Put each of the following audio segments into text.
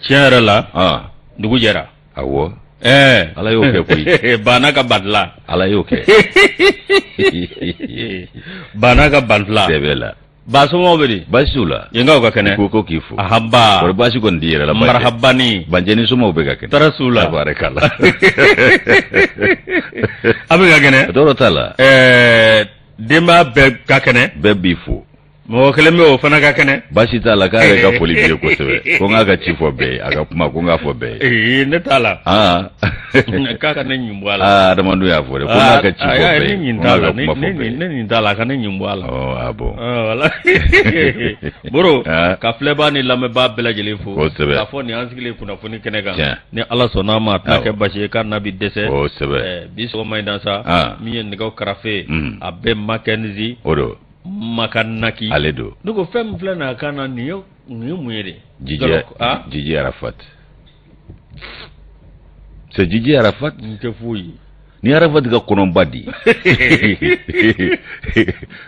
tiɲɛ la dugu jɛra awɔ ala y'o kɛ koyi bana ka badla ala y'o kɛ bana ka badla sɛbɛ la basomaw bɛ di baasiw la yengaw ka kɛnɛ ko k'i fo ahaba wari baasi kɔni di yɛrɛ la marhabani banjɛni somaw bɛ ka kɛnɛ tarasu la tabarakala a bɛ ka kɛnɛ tɔɔrɔ t'a la denba bɛɛ ka kɛnɛ bɛɛ b'i fo mɔgɔ kelen bɛ o fana ka kɛnɛ baasi t'a la k'a yɛrɛ ka foli b'i ye kosɛbɛ ko n k'a ka ci fɔ bɛɛ ye a ka kuma ko n k'a fɔ bɛɛ ye ne t'a la k'a ka ne ɲin bɔ a la adamadenw y'a fɔ dɛ ko n k'a ka ci fɔ bɛɛ ye ne ɲin t'a la ne ɲin t'a la a ka ne ɲin bɔ a la a bon wala boro ka filɛbaa ni lamɛnbaa bɛɛ lajɛlen fo kosɛbɛ k'a fɔ nin an sigilen kunnafoni kɛnɛ kan ni ala sɔnna ma a tɛna kɛ basi ye k'a na bi dɛsɛ kosɛbɛ bi sɔgɔma in na sa min ye nɛgɛw karafe a bɛɛ Mackenzie o don Makanaki ale don ne ko fɛn min filɛ nin a kan na nin ye mun ye de Jiji Arafat c'est Jiji Arafat n tɛ foyi ni Arafat ka kɔnɔba di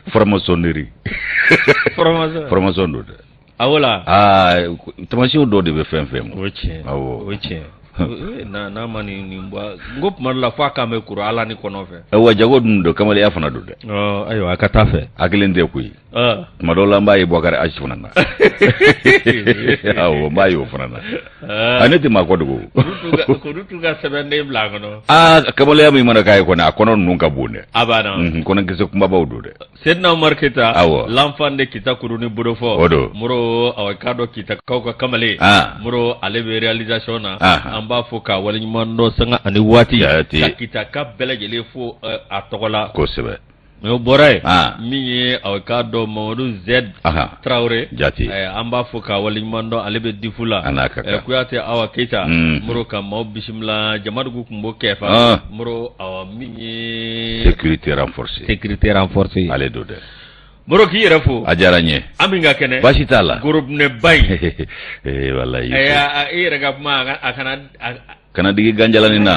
franc-maçonnerie franc-maçon don dɛ awɔ la tamasiyɛnw dɔw de bɛ fɛn fɛn ma o ye tiɲɛ awɔ o ye tiɲɛ n'a ma nin bɔ n ko tuma dɔ la fo a kan bɛ kuru ala ni kɔnɔ fɛ wa jago dun don kamalenya fana don dɛ ayiwa a ka taa fɛ a kelen tɛ koyi tuma dɔw la n b'a ye Bukari Aji fana na awɔ n b'a ye o fana na ne tɛ maa kɔ dogo k'olu t'u ka sɛbɛnden bila a kɔnɔ kamalenya min mana k'a ye kɔni a kɔnɔ ninnu ka bon dɛ a b'a dɔn kɔnɔkisɛ kumabaw don dɛ Seydina Umaru Keyita awɔ l'enfant de Kita Kuruni Bodofɔ o don moro awɔ k'a dɔn Kitakaw ka kamalen moro ale bɛ réalisation na an b'a fɔ k'a waleɲuman dɔn sanga ani waati ka Kitaka bɛɛ lajɛlen fo a tɔgɔ la kosɛbɛ mais o bɔra yen min ye awɔ k'a dɔn Mamadu Z Tarawele Jati an b'a fɔ k'a waleɲuman dɔn ale bɛ difu la Kuyate Awa Keyita moro ka maaw bisimila Jamadugu kun b'o kɛfa moro awɔ min ye sécurité renforcée ale don dɛ moro k'i yɛrɛ fo a diyara n ye an min ka kɛnɛ baasi t'a la gorobinɛba in walayi e yɛrɛ ka kuma a kana digi ganjalani na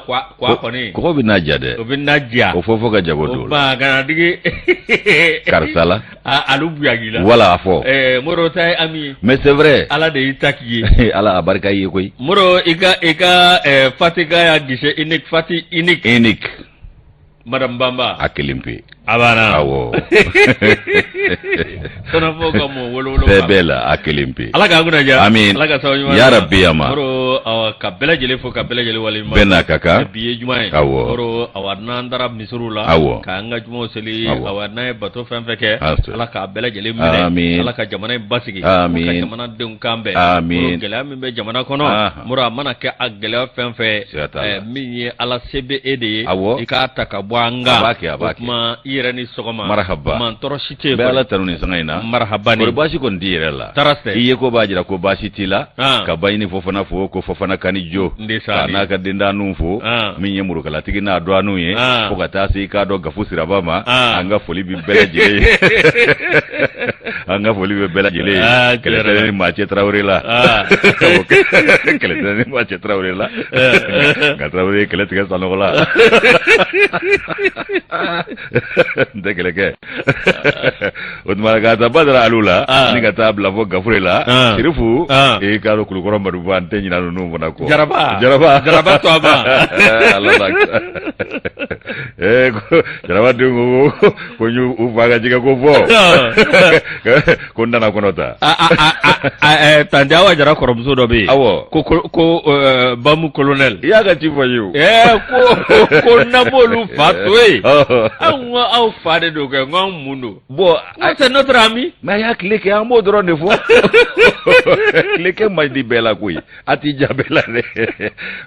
kɔni kɔgɔ bɛ n'a ja dɛ o bɛ n'a ja o fɔ ka jago don la kana digi karisa la alu buyagi la wala a fɔ moro ta ye ami mais c'est vrai ala de y'i ta k'i ye ala a barika i ye koyi moro i ka fatika y'a gise unique Madame Bamba a kelen pe a banna awɔ sɔnafɔ ka mɔ wolowolo bɛɛ bɛɛ la a kelen pe ala k'a kunna ja amin ala ka sababu ɲuman ya rabbi yama moro ka bɛɛ lajɛlen fo ka bɛɛ lajɛlen waleɲuman bɛɛ n'a ka kan bi ye juma ye awɔ moro awɔ n'an taara misiriw la awɔ k'an ka jumaw seli awɔ n'an ye bato fɛn fɛn kɛ ala k'a bɛɛ lajɛlen minɛ amin ala ka jamana in basigi amin ka jamanadenw kan bɛn amin gɛlɛya min bɛ jamana kɔnɔ moro a mana kɛ a gɛlɛya fɛn fɛn min ye ala se bɛ e de ye i k'a ta ka bɔ an kan o tuma i yɛrɛ ni sɔgɔma marahaba man tɔɔrɔ si tɛ yen bɛɛ ala tanu nin sanga in na marahaba ni baasi kɔni t'i yɛrɛ la tarasɛ i ye ko b'a jira ko baasi t'i la ka ba ɲini Fofana fo ko Fofana kani jo ka n'a ka dendaninw fo min ye murukalatigi n'a dɔgɔninw ye fo ka taa se i k'a dɔn Gafu Siraba ma an ka foli bɛ bɛɛ lajɛlen ye an ka foli bɛ bɛɛ lajɛlen ye kɛlɛtɛrɛ ni Macɛ Tarawele la kɛlɛtɛrɛ ni Macɛ Tarawele la ka Tarawele ye kɛlɛ tigɛ Sanɔgɔ la n tɛ kɛlɛ kɛ o tuma ka taa Badara Alu la ni ka taa bila fo Gafure la Sirifu i k'a dɔn Kulukɔrɔ Maduba n tɛ ɲinɛ ninnu fana kɔ Jaraba to a ma Ala la Jaraba denw ko n y'u fa ka jɛgɛ ko fɔ ko n nana kɔnɔ ta Tante Awa Jara kɔrɔmuso dɔ bɛ yen awɔ ko Bamu colonel i y'a ka ci fɔ n ye o ko n'ab'olu fa to yen anw aw fa de don kɛ n k'anw mun don bon c'est notre ami mais a y'a tile kɛ an b'o dɔrɔn de fɔ tile kɛ man di bɛɛ la koyi a t'i ja bɛɛ la dɛ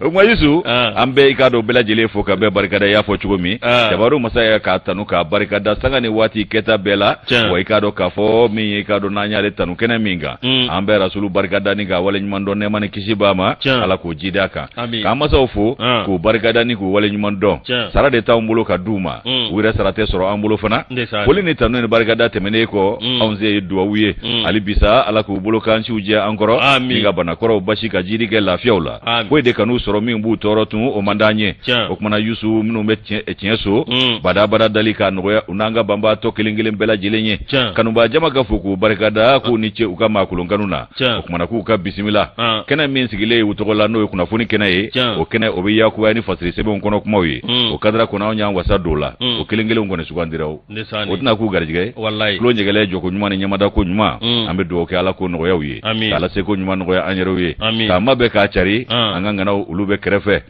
o tuma Yusu an bɛɛ i k'a dɔn bɛɛ lajɛlen fo ka bɛɛ barikada i y'a fɔ cogo min Jabaru masa yɛrɛ k'a tanu k'a barikada sanga ni waati kɛta bɛɛ la wa i k'a dɔn k'a fɔ min ye i k'a dɔn n'an y'ale tanu kɛnɛ min kan an bɛɛ Rasulu barikada ni k'a waleɲuman dɔn nɛɛma ni kisi b'a ma ala k'o jidi a kan k'an masaw fo k'u barikada ni k'u waleɲuman dɔn sara de t'anw bolo ka d'u ma u yɛrɛ sara tɛ sɔrɔ an bolo fana foli ni tanu ni barikada tɛmɛnen kɔ anw se ye duwawu ye hali bisa ala k'u bolo kan siw jɛ an kɔrɔ ni ka banakɔrɔw basi ka jiri kɛ lafiyaw la foyi de kan'u sɔrɔ min b'u tɔɔrɔ tun o man d'an ye o kumana Yusu minnu bɛ tiɲɛ so badabada dali k'a nɔgɔya u n'an ka banbaatɔ kelen kelen bɛɛ lajɛlen ye kanuba jama ka fo fo k'u barikada k'u ni ce u ka maakolon kanu na o kumana k'u ka bisimila kɛnɛ min sigilen u tɔgɔ la n'o ye kunnafoni kɛnɛ ye o kɛnɛ o bɛ yakuba ni fasiri sɛbɛnw kɔnɔ kumaw ye o kadira kɔnɔ anw y'an wasa don la o kelen kelenw kɔni sugandira o tɛna k'u garijɛgɛ tulo ɲɛgɛlɛ jɔko ɲuman ni ɲɛmada ko ɲuman an bɛ dugawu kɛ ala ko nɔgɔyaw ye k'ala se ko ɲuman nɔgɔya an yɛrɛw ye k'a ma bɛɛ k'a cari an ka ŋanaw olu bɛ kɛrɛfɛ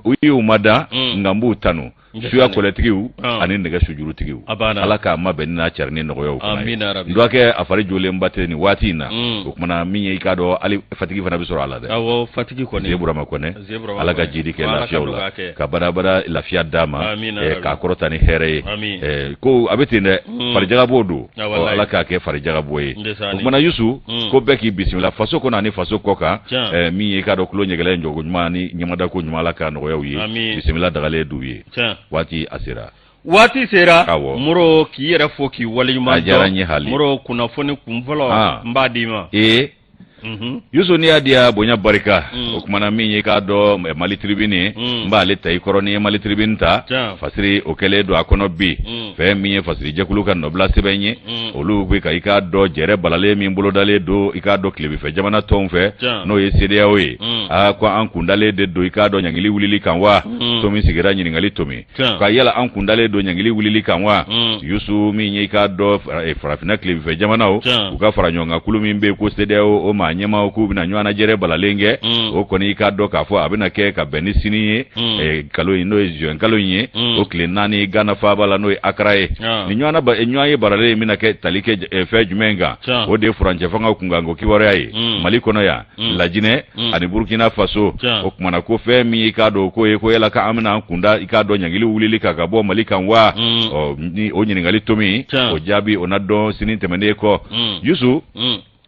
u y'u ma da nka n b'u tanu suya kɔlɛtigiw ani nɛgɛ sujurutigiw ala k'a ma bɛn n'a cari ni nɔgɔyaw fana ye dɔgɔkɛ a fari jolenba tɛ nin waati in na o kumana min ye i k'a dɔn hali fatigi fana bɛ sɔrɔ a la dɛ fatigi burama kɔnɛ ala ka jidi kɛ lafiyaw la ka badabada lafiya d'a ma k'a kɔrɔta ni hɛrɛ ye ko a bɛ ten dɛ farijagabɔ don ala k'a kɛ farijagabɔ ye o kumana Yusu ko bɛɛ k'i bisimila faso kɔnɔ ani faso kɔ kan min ye i k'a dɔn tulo ɲɛgɛlɛn jɔko ɲuman ni ɲɛmada ko ɲuman ala k'a nɔgɔyaw ye bisimila dagalen d'u ye waati a sera Moro k'i yɛrɛ fo k'i waleɲuman dɔn Moro kunnafoni kunfɔlɔ n b'a d'i ma Yusu n'i y'a diya bonya barika o kumana min ye k'a dɔn Mali Tribune n b'ale ta i kɔrɔ n'i ye Mali Tribune ta fasiri o kɛlen don a kɔnɔ bi fɛn min ye fasiri jɛkulu ka nɔbila sɛbɛn ye olu bɛ ka i k'a dɔn jɛrɛ balalen min bolodalen don i k'a dɔn tilebinfɛ jamana tɔnw fɛ n'o ye CEDEAO ye ko an kundalen de don i k'a dɔn ɲangili wulili kan wa to min sigira ɲininkali to min ka yala an kundalen don ɲangili wulili kan wa Yusu min ye i k'a dɔn farafinna tilebinfɛ jamanaw u ka fara ɲɔgɔn kan kulu min bɛ ko CEDEAO o ma ɲɛmaw k'u bɛna ɲɔgɔn jɛrɛ balalen kɛ o kɔni i k'a dɔn k'a fɔ a bɛna kɛ ka bɛn ni sini ye kalo in n'o ye juin kalo in ye o tile 4 Ghana faaba la n'o ye Accra ye ni ɲɔgɔn ye balalen bɛna kɛ tali kɛ fɛn jumɛn kan o de ye furancɛ fanga kunkanko kibaruya ye Mali kɔnɔ yan Lajinɛ ani Burkina Faso o kumana ko fɛn min i k'a dɔn k'o ye ko yala k'an bɛna an kunda i k'a dɔn ɲangili wulili kan ka bɔ Mali kan wa ni o ɲininkali to min o jaabi o na dɔn sini tɛmɛnen kɔ Yusu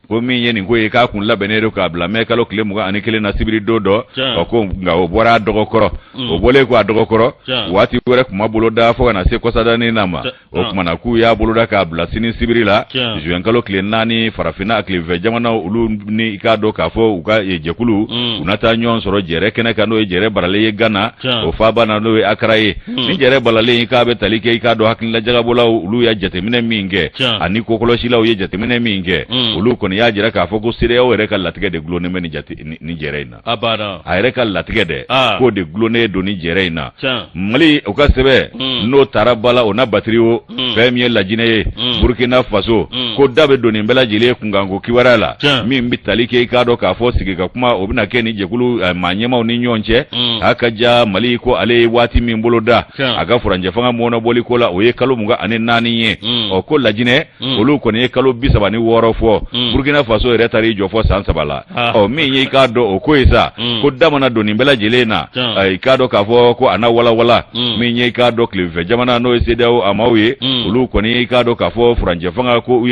ko min ye nin ko ye k'a kun labɛnnen don k'a bila mai kalo tile 21 na sibiri don dɔ ko nka o bɔra a dɔgɔ kɔrɔ o bɔlen ko a dɔgɔ kɔrɔ waati wɛrɛ kuma boloda fo ka na se kɔsadani na ma o kumana k'u y'a boloda k'a bila sini sibiri la juin kalo tile 4 farafinna tilebinfɛ jamanaw olu ni i k'a dɔn k'a fɔ u ka jɛkulu u na taa ɲɔgɔn sɔrɔ jɛrɛ kɛnɛ kan n'o ye jɛrɛ balalen ye Ghana o faaba na n'o ye Accra ye ni jɛrɛ balalen k'a bɛ tali kɛ i k'a dɔn hakilila jagabɔlaw olu ye jateminɛ min kɛ ani kokɔlɔsilaw ye jateminɛ min kɛ olu kɔni y'a jira k'a fɔ ko CEDEAO yɛrɛ ka latigɛ de gulonnen bɛ ni jɛrɛ in na a yɛrɛ ka latigɛ dɛ k'o de gulonnen don ni jɛrɛ in na Mali o ka sɛbɛn n'o taara bala o na batiri o fɛn min ye Lajinɛ ye Burkina Faso ko da bɛ don nin bɛɛ lajɛlen kunkanko kibaruya la min bɛ tali kɛ i k'a dɔn k'a fɔ sigi ka kuma o bɛna kɛ ni jɛkulu maa ɲɛmaw ni ɲɔgɔn cɛ a ka ja Mali ko ale ye waati min bolo da a ka furancɛ fanga mɔnɔbɔli ko la o ye kalo 24 ye ko Lajinɛ olu kɔni ye kalo 36 fɔ Burkina Faso yɛrɛ taara i jɔ fɔ san 3 la min ye i k'a dɔn o ko ye sa ko da mana don nin bɛɛ lajɛlen na i k'a dɔn k'a fɔ ko a na walawala min ye i k'a dɔn tilebinfɛ jamana n'o ye CEDEAO a maaw ye olu kɔni i k'a dɔn k'a fɔ furancɛ fanga ko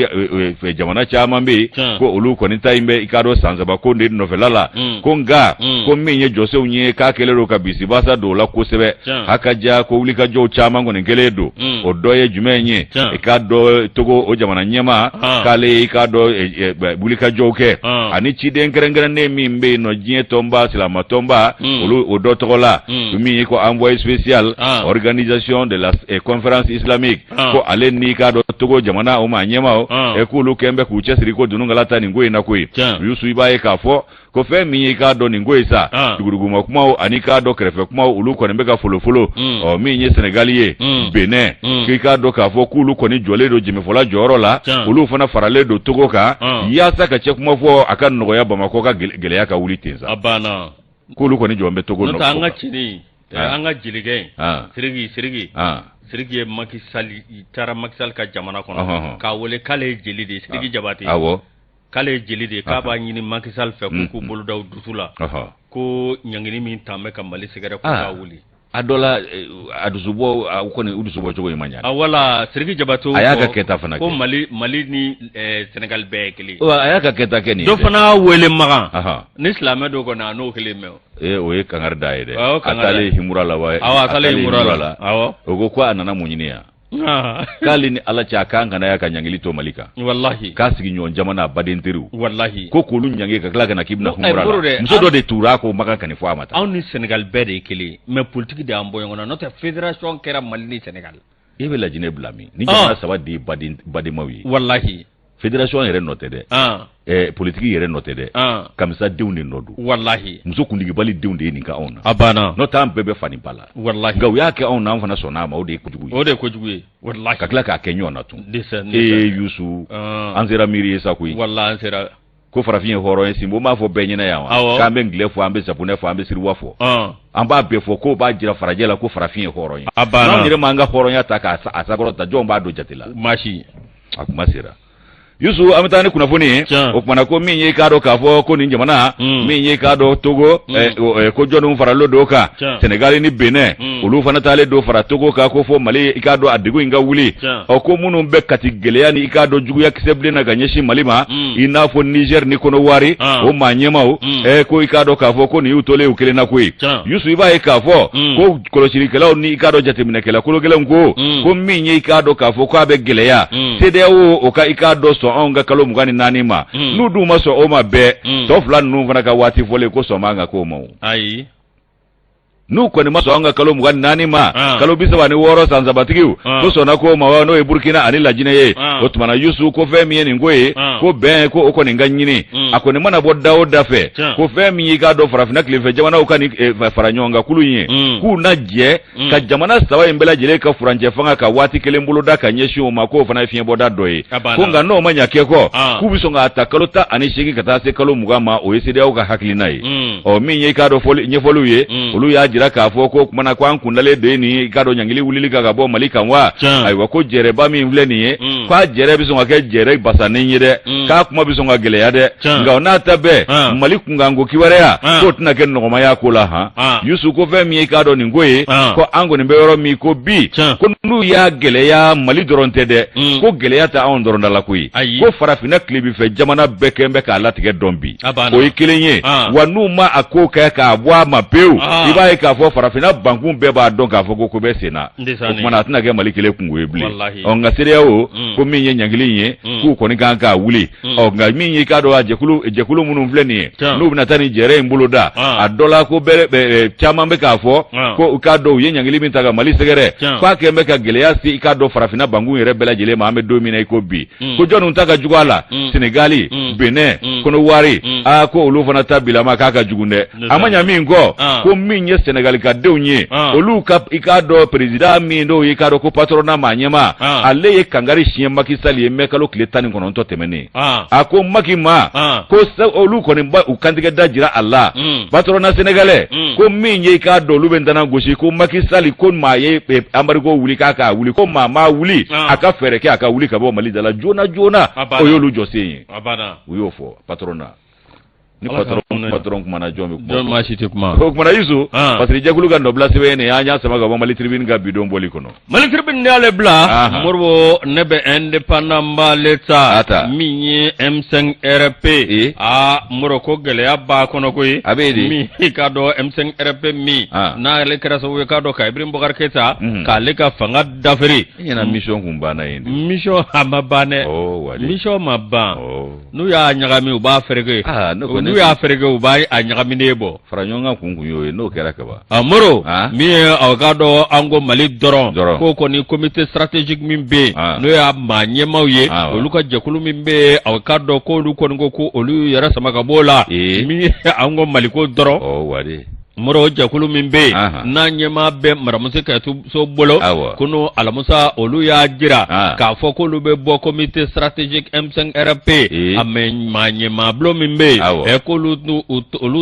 jamana caman bɛ yen ko olu kɔni ta in bɛ i k'a dɔn san 3 ko de nɔfɛla la ko nka ko min ye jɔsenw ye k'a kɛlen don ka bisibasa don o la kosɛbɛ a ka ja ko wulikajɔw caman kɔni kɛlen don o dɔ ye jumɛn ye i k'a dɔn Togo o jamana ɲɛma k'ale i k'a dɔn wulikajɔw kɛ ani ciden kɛrɛnkɛrɛnnen min bɛ yen nɔ diɲɛ tɔnba silama tɔnba olu o dɔ tɔgɔ la min ye ko envoyé spécial organisation de la conférence islamique ko ale ni k'a dɔn Togo jamana o ma ɲɛmaw k'olu kɛn bɛ k'u cɛsiri ko dunun ta nin ko in na koyi Yusu i b'a ye k'a fɔ ko fɛn min ye k'a dɔn nin ko ye sa duguduguma kumaw ani k'a dɔn kɛrɛfɛ kumaw olu kɔni bɛ ka folofolo min ye Sénégal ye Benin k'i k'a dɔn k'a fɔ k'olu kɔni jɔlen don jɛmɛfɔla jɔyɔrɔ la olu fana faralen don Togo kan yaasa ka cɛ kuma fɔ a ka nɔgɔya Bamakɔ ka gɛlɛya ka wuli ten sa k'olu kɔni jɔn bɛ Togo nɔfɛ an ka cini an ka jelikɛ Siriki ye Macky Sall taara Macky Sall ka jamana kɔnɔ k'a wele k'ale ye jeli de ye Siriki Jabate k'ale ye jeli de ye k'a b'a ɲini Macky Sall fɛ k'u boloda u dusu la ko ɲangini min tan bɛ ka Mali sɛgɛrɛ ko k'a wuli a dɔ la a dusubɔ a kɔni u dusubɔ cogo in ma ɲa wala Siriki Jabate a y'a ka kɛta fana kɛ ko Mali ni Sénégal bɛɛ ye kelen a y'a ka kɛta kɛ nin dɔ fana wele Magan ni silamɛ dɔw kɔni a n'o kelen mɛn o ye kangari da ye dɛ a taalen Himura la wa a taalen Himura la o ko a nana mun ɲini yan k'ale ni Ala cɛ a k'an kana y'a ka ɲangili to Mali kan wallahi k'a sigi ɲɔgɔn jamana baden teriw wallahi ko k'olu ɲange ka tila ka na k'i bɛna Himura la muso dɔ de tuura ko Magan ka nin fɔ a ma tan anw ni Sénégal bɛɛ de ye kelen mais politique de y'an bɔ ɲɔgɔn na n'o tɛ fédération kɛra Mali ni Sénégal e bɛ Lajinɛ bila min ni jamana 3 de ye badenmaw ye wallahi fédération yɛrɛ nɔ tɛ dɛ politique yɛrɛ nɔ tɛ dɛ kamisa denw de nɔ don wallahi muso kundigibali denw de ye nin ka anw na a banna n'o tɛ an bɛɛ bɛ fani ba la wallahi nka u y'a kɛ anw na an fana sɔnn'a ma o de ye kojugu ye o de ye kojugu ye wallahi ka tila k'a kɛ ɲɔgɔn na tun Youssou an sera miiri ye sa koyi wallahi an sera ko farafin ye hɔrɔn ye Simbo m'a fɔ bɛɛ ɲɛna yan wa k'an bɛ ngilɛ fɔ an bɛ safunɛ fɔ an bɛ siriwa fɔ an b'a bɛɛ fɔ k'o b'a jira farajɛ la ko farafin ye hɔrɔn ye n'anw yɛrɛ m'an ka hɔrɔnya ta k'a sakɔrɔta jɔn b'a don jate la maasi a kuma sera Youssou an bɛ taa ni kunnafoni ye o kumana ko min ye k'a dɔn k'a fɔ ko nin jamana min ye k'a dɔn Togo ko jɔnninw faralo don kan Senegal ni Benin olu fana taalen don fara Togo kan ko fɔ Mali i k'a dɔn a degun in ka wuli ko minnu bɛ kati gɛlɛya ni i k'a dɔn juguya kisɛ bilen na ka ɲɛsin Mali ma i n'a fɔ Niger ni Kɔnɔwari o maa ɲɛmaw ko i k'a dɔn k'a fɔ ko nin y'u tolen u kelen na koyi Youssou i b'a ye k'a fɔ ko kɔlɔsilikɛlaw ni i k'a dɔn jateminɛkɛla kologɛlɛnw ko min ye i k'a dɔn k'a fɔ k'a bɛ gɛlɛya CEDEAO o ka i k'a dɔn sɔn anw ka kalo 24 ma n'u dun ma sɔn o ma bɛɛ tɔ fila ninnu fana ka waati fɔlen ko sɔn man ka k'o ma ayi n'u kɔni ma sɔn an ka kalo 24 ma kalo 36 san sabatigiw ko sɔnna k'o ma n'o ye Burkina ani Lajinɛ ye o tumana Youssou ko fɛn min ye nin ko ye ko bɛn ko o kɔni ka ɲini a kɔni mana bɔ da o da fɛ ko fɛn min y'i k'a dɔn farafinna tilefɛ jamanaw ka ni fara ɲɔgɔn kan kulu in ye k'u na jɛ ka jamana saba in bɛɛ lajɛlen ka furancɛ fanga ka waati kelen boloda ka ɲɛsin o ma k'o fana ye fiɲɛbɔda dɔ ye ko nka n'o ma ɲɛ kɛ kɔ k'u bɛ sɔn k'a ta kalo 18 ka taa se kalo 20 ma o ye CEDEAO ka hakilina ye min ye k'a dɔn ɲɛfɔliw ye olu y'a jira k'a fɔ ko kumana ko an kundalen de ni ka dɔn ɲangili wulili ka bɔ Mali kan wa ayiwa ko jɛrɛba min filɛ nin ye k'a jɛrɛ bɛ sɔn ka kɛ jɛrɛ basanen ye dɛ k'a kuma bɛ sɔn ka gɛlɛya dɛ nka o n'a ta bɛɛ Mali kunkanko kibaruya k'o tɛna kɛ nɔgɔmaya ko la Youssou ko fɛn min ye k'a dɔn nin ko ye ko an kɔni bɛ yɔrɔ min ko bi ko n'u y'a gɛlɛya Mali dɔrɔn tɛ dɛ ko gɛlɛya tɛ anw dɔrɔn da la koyi ko farafinna tilebinfɛ jamana bɛɛ kɛn bɛ k'a latigɛ dɔn bi o ye kelen ye wa n'u ma a ko kɛ k'a bɔ a ma pewu i b'a ye k'a fɔ farafinna bankun bɛɛ b'a dɔn k'a fɔ ko bɛ sen na o kumana a tɛna kɛ Mali kelen kungo ye bilen nka CEDEAO ko min ye ɲangili in ye k'u kɔni kan k'a wuli nka min ye k'a dɔn a jɛkulu minnu filɛ nin ye n'u bɛna taa nin jɛrɛ in bolo da a dɔ la ko caman bɛ k'a fɔ ko k'a dɔn u ye ɲangili min ta ka Mali sɛgɛrɛ k'a kɛn bɛ ka gɛlɛya se i k'a dɔn farafinna bankun yɛrɛ bɛɛ lajɛlen ma an bɛ don min na i ko bi ko jɔnninw ta ka jugu a la Senegali Benin Kɔnɔwari ko olu fana ta bilama k'a ka jugu dɛ a ma ɲɛ min kɔ ko min ye Senegali ka denw ye olu ka i k'a dɔn président min n'o ye i k'a dɔn ko patronat maa ɲɛma ale ye kangari siɲɛ Macky Sall ye mɛ kalo tile 19 tɛmɛnen a ko Macky ma ko olu kɔni u kantigɛ da jira a la patronat sénégalais ko min ye i k'a dɔn olu bɛ ntana gosi ko Macky Sall ko maa ye embargo wuli k'a wuli ko maa ma wuli a ka fɛɛrɛ kɛ a ka wuli ka bɔ Mali da la joona o y'olu jɔ sen ye u y'o fɔ patronat ni patron kumana jɔn maa si tɛ kuma o kumana Youssou parce que jɛkulu ka nɔbila sɛbɛn nin an y'a sama ka bɔ Mali tribune ka bidon bɔli kɔnɔ Mali tribune y'ale bila Moribo ne bɛ indépendant b'ale ta min ye M5 RP Moro ko gɛlɛya b'a kɔnɔ koyi a bɛ di min k'a dɔn M5 RP min n'ale kɛra sababu ye k'a dɔn ka Ibrahim Boubacar Keita k'ale ka fanga dafiri ɲɛna mission kun banna yen mission a ma ban dɛ mission ma ban n'u y'a ɲagami u b'a fereke n'u y'a fereke u b'a a ɲagaminen bɔ fara ɲɔgɔn kan kun y'o ye n'o kɛra kaban Moro min ye aw k'a dɔn an ko Mali dɔrɔn ko kɔni comité stratégique min bɛ yen n'o y'a maa ɲɛmaw ye olu ka jɛkulu min bɛ yen aw k'a dɔn k'olu kɔni ko olu yɛrɛ sama ka bɔ la min ye an ko Mali ko dɔrɔn Moro jɛkulu min bɛ yen n'a ɲɛmaa bɛ Maramuso Kɛyɛto bolo ko n'o Alamusa olu y'a jira k'a fɔ k'olu bɛ bɔ comité stratégique M5 RP a maa ɲɛmaa bulon min bɛ yen k'olu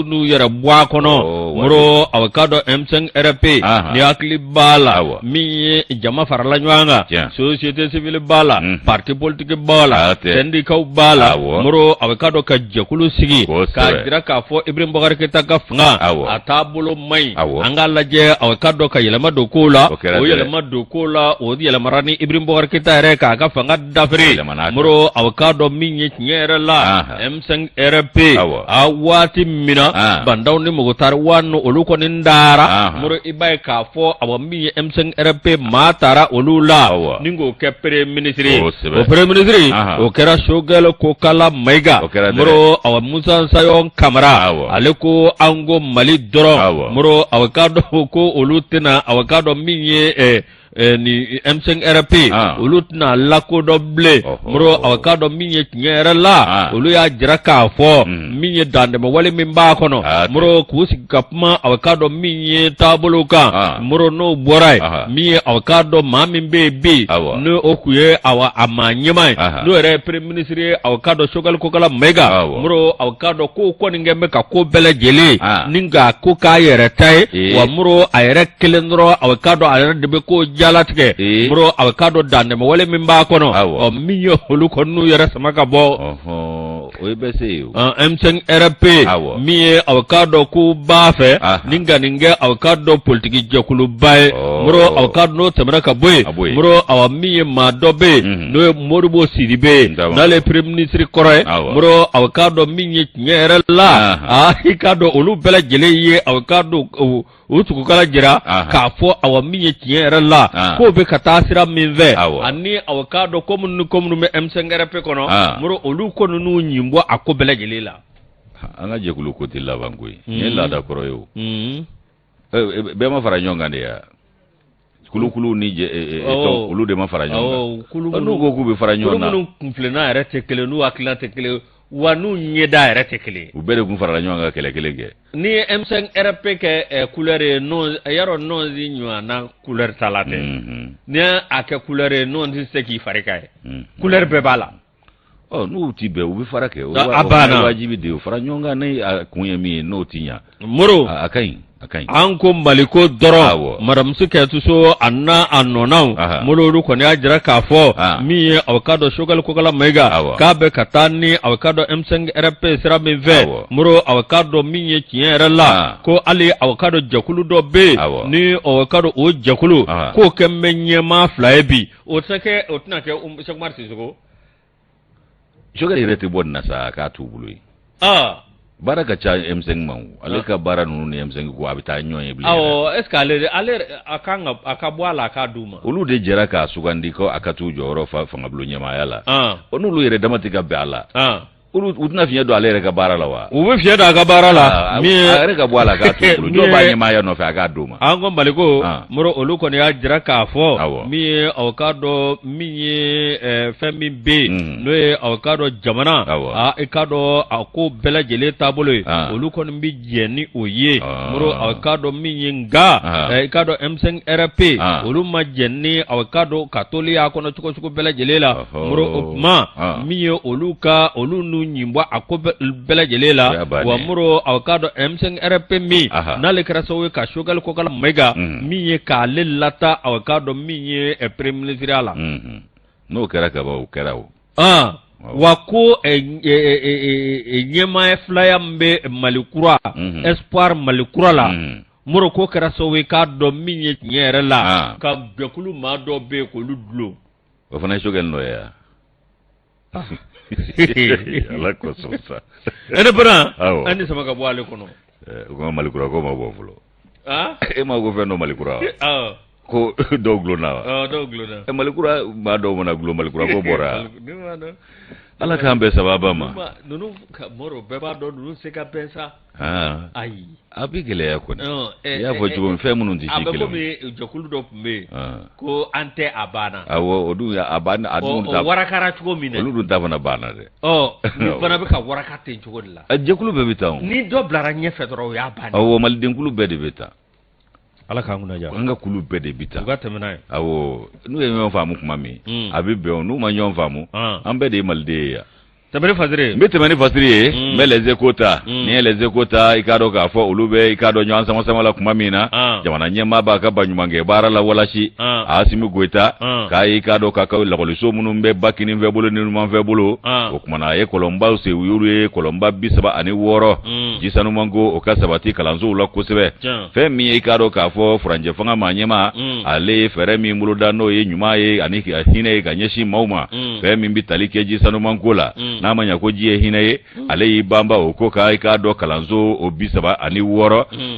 n'u yɛrɛ bɔ a kɔnɔ Moro a k'a dɔn M5 RP ni hakili b'a la min ye jama farala ɲɔgɔn kan société civile b'a la parti politique b'a la syndicat b'a la Moro a k'a dɔn ka jɛkulu sigi k'a jira k'a fɔ Ibrahim Boubacar Keita ka fanga a bolo mai an ka lajɛ aw ka dɔ ka yɛlɛma don ko la o yɛlɛma don ko la o yɛlɛmara ni Ibrahim Boubacar Keita yɛrɛ k'a ka fanga dafiri Moro aw ka dɔn min ye tiɲɛ yɛrɛ la M5 RP a waati min na bandaw ni Mugutari Wanu olu kɔni dara Moro i b'a ye k'a fɔ aw min ye M5 RP maa taara olu la ni k'o kɛ premier ministre o premier ministre o kɛra Choguel Kokala Mayiga Moro aw Musa Sayon Kamara ale ko an ko Mali dɔrɔn Moro aw k'a dɔn ko olu tɛna aw k'a dɔn min ye ni M5RP olu tɛna lakodɔn bilen muru aw ka dɔn min ye tiɲɛ yɛrɛ la olu y'a jira k'a fɔ min ye dantɛmɛ wale min b'a kɔnɔ muru k'u sigi ka kuma aw ka dɔn min ye taabolo kan muru n'o bɔra ye min ye aw ka dɔn maa min bɛ yen bi n'o o kun ye a maa ɲɛma ye n'o yɛrɛ ye premier ministre ye aw ka dɔn Choguel Kokala Mayiga muru aw ka dɔn ko kɔni kɛ bɛ ka ko bɛɛ lajɛlen ni nka ko k'a yɛrɛ ta ye wa muru a yɛrɛ kelen dɔrɔn aw ka dɔn a yɛrɛ de bɛ ko jalatigɛ muru aw ka dɔn dantɛmɛ wale min b'a kɔnɔ min ye olu kɔni n'u yɛrɛ sama ka bɔ o ye bɛ se ye M5RP min ye aw ka dɔn ko b'a fɛ ni nka nin kɛ aw ka dɔn politiki jɛkuluba ye muru aw ka dɔn n'o tɛmɛna ka bɔ yen muru aw min ye maa dɔ bɛ yen n'o ye Modibo Sidibe ye n'ale ye premier ministre kɔrɔ ye muru aw ka dɔn min ye tiɲɛ yɛrɛ la i ka dɔn olu bɛɛ lajɛlen ye aw ka dɔn u tugukala jira k'a fɔ aw min ye tiɲɛ yɛrɛ la k'o bɛ ka taa sira min fɛ ani aw ka dɔn ko minnu bɛ M5RP kɔnɔ muru olu ko ninnu ɲin bɔ a ko bɛɛ lajɛlen la an ka jɛkulu ko tɛ laban koyi nin ye laada kɔrɔ ye o bɛɛ ma fara ɲɔgɔn kan de ya kulukulu ni olu de ma fara ɲɔgɔn kan n'u ko k'u bɛ fara ɲɔgɔn na minnu kunfilenna yɛrɛ tɛ kelen n'u hakilina tɛ kelen wa n'u ɲɛda yɛrɛ tɛ kelen u bɛɛ de kun farala ɲɔgɔn kan kɛlɛ kelen kɛ ni ye M5RP kɛ couleur ye yarɔ nɔnzi ɲɔgɔnna couleur ta la tɛ ni y'a kɛ couleur ye nɔnzi se k'i fari ka ye couleur bɛɛ b'a la n'u ti bɛn u bɛ fara kɛ a banna wajibi de fara ɲɔgɔn kan ni a kun ye min ye n'o ti ɲa muru a ka ɲi an ko Mali ko dɔrɔn madamuso Kɛtuso a n'a a nɔnaw muru olu kɔni y'a jira k'a fɔ min ye aw ka dɔn Choguel Kokala Mayiga k'a bɛ ka taa ni aw ka dɔn M5RP sira min fɛ muru aw ka dɔn min ye tiɲɛ yɛrɛ la ko hali aw ka dɔn jɛkulu dɔ bɛ yen ni aw ka dɔn o jɛkulu k'o kɛ bɛ ɲɛmaa fila ye bi o tɛna kɛ Cheikh Umar Sisoko Choguel yɛrɛ tɛ bɔ nin na sa k'a t'u bolo ye baara ka ca M5 ma ale ka baara ninnu ni M5 ko a bɛ taa ɲɔgɔn ye bilen est-ce que ale a ka bɔ a la a k'a d'u ma olu de jɛra k'a sugandi ko a ka t'u jɔyɔrɔ fa fangabolo ɲɛmaaya la n'olu yɛrɛ dama tɛ ka bɛn a la u tɛna fiɲɛ don ale yɛrɛ ka baara la wa u bɛ fiɲɛ don a ka baara la a yɛrɛ ka bɔ a la k'a t'u bolo jɔn b'a ɲɛmaaya nɔfɛ a k'a d'u ma an ko Mali ko muru olu kɔni y'a jira k'a fɔ min ye aw ka dɔn min ye fɛn min bɛ yen n'o ye aw ka dɔn jamana i ka dɔn a ko bɛɛ lajɛlen taabolo ye olu kɔni bɛ jɛ ni o ye muru aw ka dɔn min ye nka i ka dɔn M5RP olu ma jɛ ni aw ka dɔn ka toli a kɔnɔ cogo bɛɛ lajɛlen la muru o kuma min ye olu n'u ɲin bɔ a ko bɛɛ lajɛlen la wa muru aw ka dɔn M5RP min n'ale kɛra sababu ye ka Choguel Kokala Mayiga min ye k'ale lata aw ka dɔn min ye premier ministre la n'o kɛra ka ban o kɛra o wa ko ɲɛmaaya filaya min bɛ Mali kura espoir Mali kura la muru ko kɛra sababu ye k'a dɔn min ye tiɲɛ yɛrɛ la ka jɛkulu maa dɔ bɛ yen k'olu dulon o fana ye Choguel nɔ ye ala kosɔn sa ne bana an ni sama ka bɔ ale kɔnɔ o ko Mali kura ko ma bɔ fɔlɔ e ma ko fɛn dɔ Mali kura ko dɔw gulonna wa dɔw gulonna Mali kura maa dɔw mana gulon Mali kura ko bɔra ala k'an bɛɛ sababa ma ninnu mɔrɔ bɛɛ b'a dɔn ninnu se ka bɛn sa ayi a bɛ gɛlɛya kɔni i y'a fɔ cogo min fɛn minnu tɛ si kelen a bɛ komi jɛkulu dɔ tun bɛ yen ko an tɛ a banna awɔ o dun a banna a dun o warakara cogo min na olu dun ta fana banna dɛ ni fana bɛ ka waraka ten cogo de la jɛkulu bɛɛ bɛ taa ni dɔ bilara ɲɛfɛ dɔrɔn o y'a banna awɔ malidenkulu bɛɛ de bɛ taa ala k'an kunna ja an ka kulu bɛɛ de bɛ taa u ka tɛmɛ n'a ye awɔ n'u ye ɲɔgɔn faamu tuma min a bɛ bɛn o n'u ma ɲɔgɔn faamu an bɛɛ de ye maliden ye yan tɛmɛ fasiri n bɛ tɛmɛ ni fasiri ye n bɛ les échos ta ni ye les échos ta i k'a dɔn k'a fɔ olu bɛ i k'a dɔn ɲɔgɔn sama la tuma min na jamana ɲɛmaa b'a ka baɲumankɛ baara la walasi Asimi Goyita k'a ye i k'a dɔn k'a ka lakɔliso minnu bɛ ba kinin fɛ bolo ni numan fɛ bolo o kumana a ye kɔlɔnbaw sen u y'olu ye kɔlɔnba 36 ji sanumanko o ka sabati kalansow la kosɛbɛ fɛn min ye i k'a dɔn k'a fɔ furancɛ fanga maa ɲɛmaa ale ye fɛɛrɛ min boloda n'o ye ɲuman ye ani hinɛ ye ka ɲɛsin maaw ma fɛn min bɛ tali kɛ ji sanumanko la n'a ma ɲa ko ji ye hinɛ ye ale y'i banba o ko ka i k'a dɔn kalanso o 36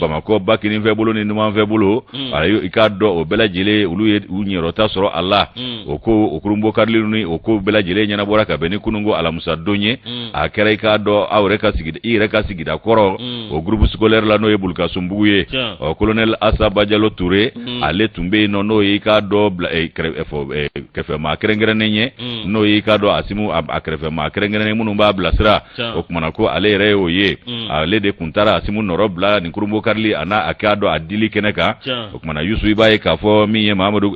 Bamako Bakinifɛ bolo ni Numanfɛ bolo i k'a dɔn o bɛɛ lajɛlen olu ye u ɲɛrɔta sɔrɔ a la o ko o kurunbɔ karili ni o ko bɛɛ lajɛlen ɲɛnabɔra ka bɛn ni kunungo alamisa don ye a kɛra i k'a dɔn i yɛrɛ ka sigida kɔrɔ o groupe scolaire la n'o ye Bulkasunbugu ye colonel Asaba Jalo Touré ale tun bɛ yen n'o ye i k'a dɔn kɛrɛfɛmaa kɛrɛnkɛrɛnnen ye n'o ye i k'a dɔn Asimu a kɛrɛfɛmaa kɛrɛnkɛrɛnnen minnu b'a bilasira o kumana ko ale yɛrɛ y'o ye ale de kun taara Asimu nɔrɔ bila nin kurunbɔ karili a n'a a k'a dɔn a dili kɛnɛ kan o kumana Yusu i b'a ye k'a fɔ min ye Mahamadu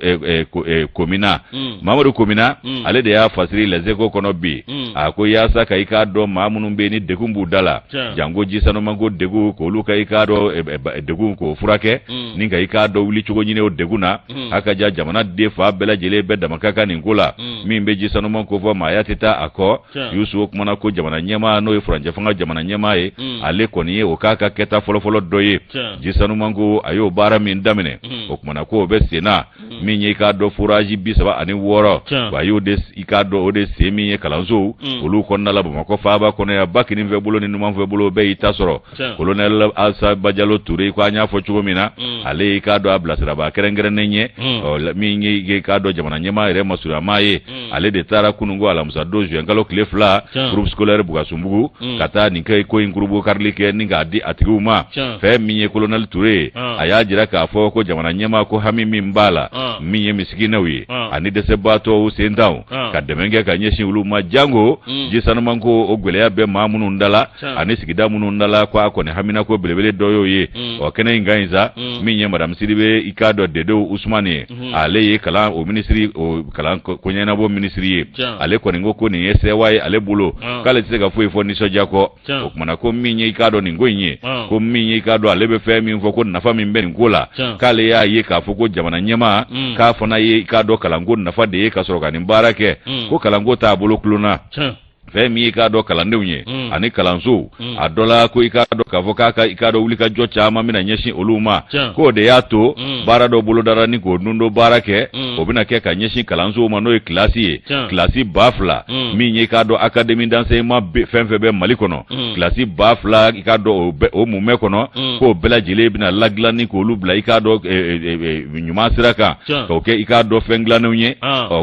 Komina Mahamadu Komina ale de y'a fasiri Les Échos kɔnɔ bi a ko yaasa ka i k'a dɔn maa minnu bɛ ni degun b'u da la jango ji sanumanko degun k'olu ka i k'a dɔn degun k'o furakɛ ni ka i k'a dɔn wuli cogo ɲini o degun na a ka ja jamana den fa bɛɛ lajɛlen bɛ dama ka kan nin ko la min bɛ ji sanumanko fɔ maaya tɛ taa a kɔ Yusu o kumana ko jamana ɲɛmaa n'o ye furancɛ fanga jamana ɲɛmaa ye ale kɔni ye o k'a ka kɛta fɔlɔfɔlɔ dɔ ye ji sanumanko a y'o baara min daminɛ o kumana ko o bɛ sen na min ye i k'a dɔn forage 36 wa a y'o de i k'a dɔn o de sen min ye kalansow olu kɔnɔna la Bamakɔ faaba kɔnɔ ya Bakinifɛ bolo ni Numanfɛ bolo bɛɛ y'i ta sɔrɔ colonel Asaba Jalo Touré ko an y'a fɔ cogo min na ale i k'a dɔn a bilasiraba kɛrɛnkɛrɛnnen ye min ye i k'a dɔn jamana ɲɛmaa yɛrɛ masuruyamaa ye ale de taara kunungo alamisa don juin kalo tile 2 groupe scolaire Bougasunbugu ka taa nin kɛ ko in kurunbɔ karili kɛ ni k'a di a tigiw ma fɛn min ye colonel Touré a y'a jira k'a fɔ ko jamana ɲɛmaa ko hami min b'a la min ye misikinɛw ye ani dɛsɛbaatɔw sen tanw ka dɛmɛ kɛ ka ɲɛsin olu ma jango ji sanumanko o gwɛlɛya bɛ maa minnu dala ani sigida minnu dala ko a kɔni hamina ko belebele dɔ y'o ye kɛnɛ in kan in sa min ye madame Sidibe i k'a dɔn Dedo Usmane ye ale ye kalan o ministre o kalan ko ɲɛnabɔ ministre ye ale kɔni ko nin ye sewa ye ale bolo k'ale tɛ se ka foyi fɔ nisɔndiya kɔ o kumana ko min ye i k'a dɔn nin ko in ye ko min ye i k'a dɔn ale bɛ fɛn min fɔ ko nafa min bɛ nin ko la k'ale y'a ye k'a fɔ ko jamana ɲɛmaa k'a fana ye i k'a dɔn kalanko nafa de ye ka sɔrɔ ka nin baara kɛ ko kalanko t'a bolo kulonna fɛn min i k'a dɔn kalandenw ye ani kalanso a dɔ la ko i k'a dɔn k'a fɔ i k'a dɔn wuli ka jɔ caman bɛna ɲɛsin olu ma k'o de y'a to baara dɔ bolodara ni k'o nun dɔ baara kɛ o bɛna kɛ ka ɲɛsin kalansow ma n'o ye kilasi ye kilasi 2000 min ye i k'a dɔn académie d'enseignement fɛn fɛn bɛ Mali kɔnɔ kilasi 2000 i k'a dɔn o mumɛ kɔnɔ k'o bɛɛ lajɛlen bɛna ladilan ni k'olu bila i k'a dɔn ɲuman sira kan k'o kɛ i k'a dɔn fɛn dilannenw ye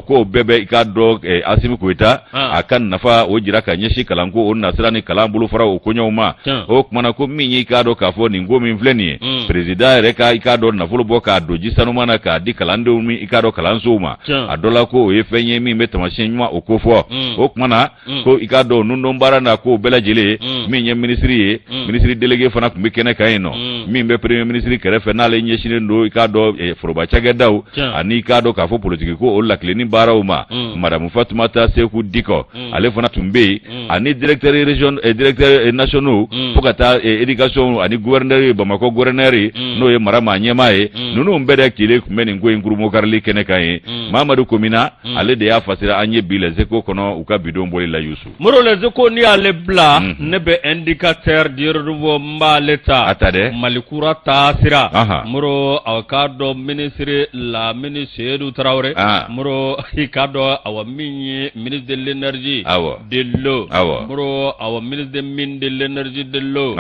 k'o bɛɛ bɛ i k'a dɔn Asimi Koyita a ka nafa o jira ka ɲɛsin kalanko o nasira ni kalan bolo fara o koɲɛw ma o kumana ko min ye i k'a dɔn k'a fɔ nin ko min filɛ nin ye président yɛrɛ ka i k'a dɔn nafolo bɔ k'a don ji sanuman na k'a di kalandenw min i k'a dɔn kalansow ma a dɔ la ko o ye fɛn ye min bɛ taamasiyɛn ɲuman o ko fɔ o kumana ko i k'a dɔn nundon baara na ko bɛɛ lajɛlen min ye ministre ye ministre délégué fana tun bɛ kɛnɛ kan yen nɔ min bɛ premier ministre kɛrɛfɛ n'ale ɲɛsinnen don i k'a dɔn foroba cakɛdaw ani i k'a dɔn k'a fɔ politique ko o lakilenni baaraw ma madame Fatoumata Sekou Diko ale fana tun bɛ yen ani directeur nationaux fo ka taa éducation ani gouverneur Bamako gouverneur n'o ye mara maa ɲɛmaa ye ninnu bɛɛ de kile tun bɛ nin ko in kurunbɔ karili kɛnɛ kan ye Mahamadu Komina ale de y'a fasira an ye bi Les Échos kɔnɔ u ka bidon bɔli la Yusu Moro Les Échos ni ale bila ne bɛ indicateur dir'o n b'ale ta ata dɛ Malikura taasira Moro aw k'a dɔn ministre Lamini Seydou Traoré Moro i k'a dɔn awa min ye ministre de l'énergie de l'eau Moro awa ministre de mine de l'énergie de l'eau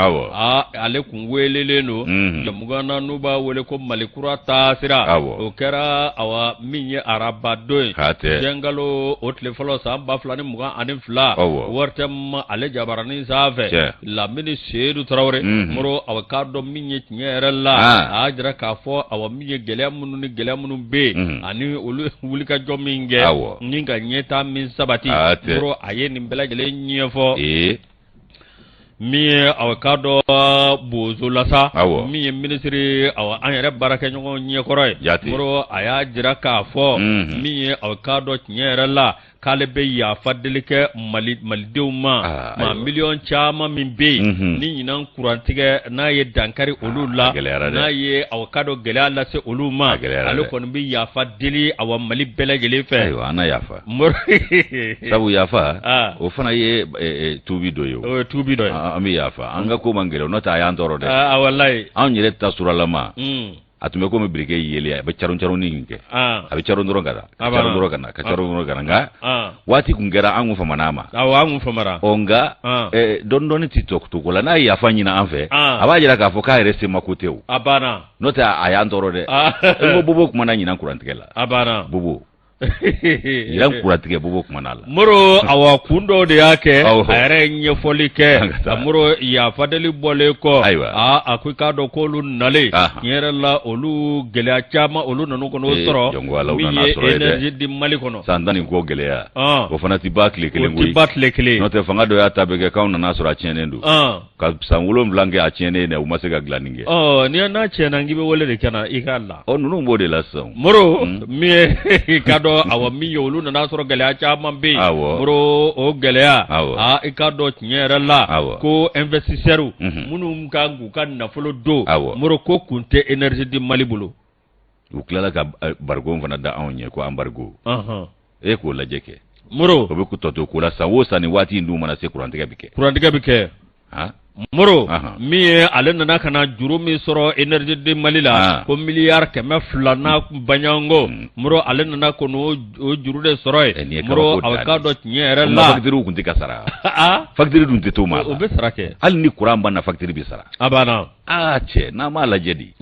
ale kun welelen do jamugana n'u b'a wele ko Malikura taasira o kɛra awa min ye arabadon ye jɛnkalo o tile fɔlɔ san 2022 wari tɛ ma ale jabaranin sanfɛ Lamini Seydou Traoré Moro awa k'a dɔn min ye tiɲɛ yɛrɛ la a y'a jira k'a fɔ awa min ye gɛlɛya minnu bɛ ani olu wulikajɔ min kɛ ni ka ɲɛtaa min sabati Moro a ye nin bɛɛ lajɛlen ɲɛfɔ min ye aw k'a dɔn Bozo la sa min ye ministre aw an yɛrɛ baarakɛɲɔgɔn ɲɛkɔrɔ ye Moro a y'a jira k'a fɔ min ye aw k'a dɔn tiɲɛ yɛrɛ la k'ale bɛ yafa deli kɛ malidenw ma miliyɔn caman min bɛ yen ni ɲinan kurantigɛ n'a ye dankari olu la n'a ye aw k'a dɔn gɛlɛya lase olu ma ale kɔni bɛ yafa deli aw Mali bɛɛ lajɛlen fɛ ayiwa an na yafa sabu yafa o fana ye tubi dɔ ye o ye tubi dɔ ye an bɛ yafa an ka ko man gɛlɛn n'o tɛ a y'an tɔɔrɔ dɛ walayi anw yɛrɛ ta suralama atume ko me brike yele ba charun ni nke abi charun doro gara charun doro kana ka charun doro kana nga wati kungera angu famanama angu famara onga don TikTok to kola na ya fanyi na anfe abajira ka foka rese makuteu abana nota ayandoro de ngo bobo kuma na nyina kurantikela abana bobo yan kuratike bobo kuma nala muro awa kundo de yake ayare nye folike muro ya fadeli bole ko akui ka do kolu nale nyere la olu gelea chama olu nanu kono soro mi energy di mali kono sandani go gelea ko fanati bakle kele ngui note fanga do ya tabeke kauna na soro achenendu ka sangulo mlange achene ne umasega glaninge ni na chena ngibe wole de kana ikalla nunu mbode la son muro mi kado awa mi yolu na soro gelea chama be muro o gelea ikado nyere la ko investisseur munu mkangu kan na folo do muro ko kunte energy di mali bulu uklala ka bargo fana da onye ko ambargo e ko la jeke muro ko be ku toto ko la sawosa ni wati ndu mana se kurantiga bike muro mi ale nana kana juru mi soro energy di mali la ko miliyar keme flana banyango muro ale nana ko no juru de soro muro avocado nyere la factory kunti kasara factory dun to ma o be sarake al ni kuramba na factory bi sara abana che na mala jadi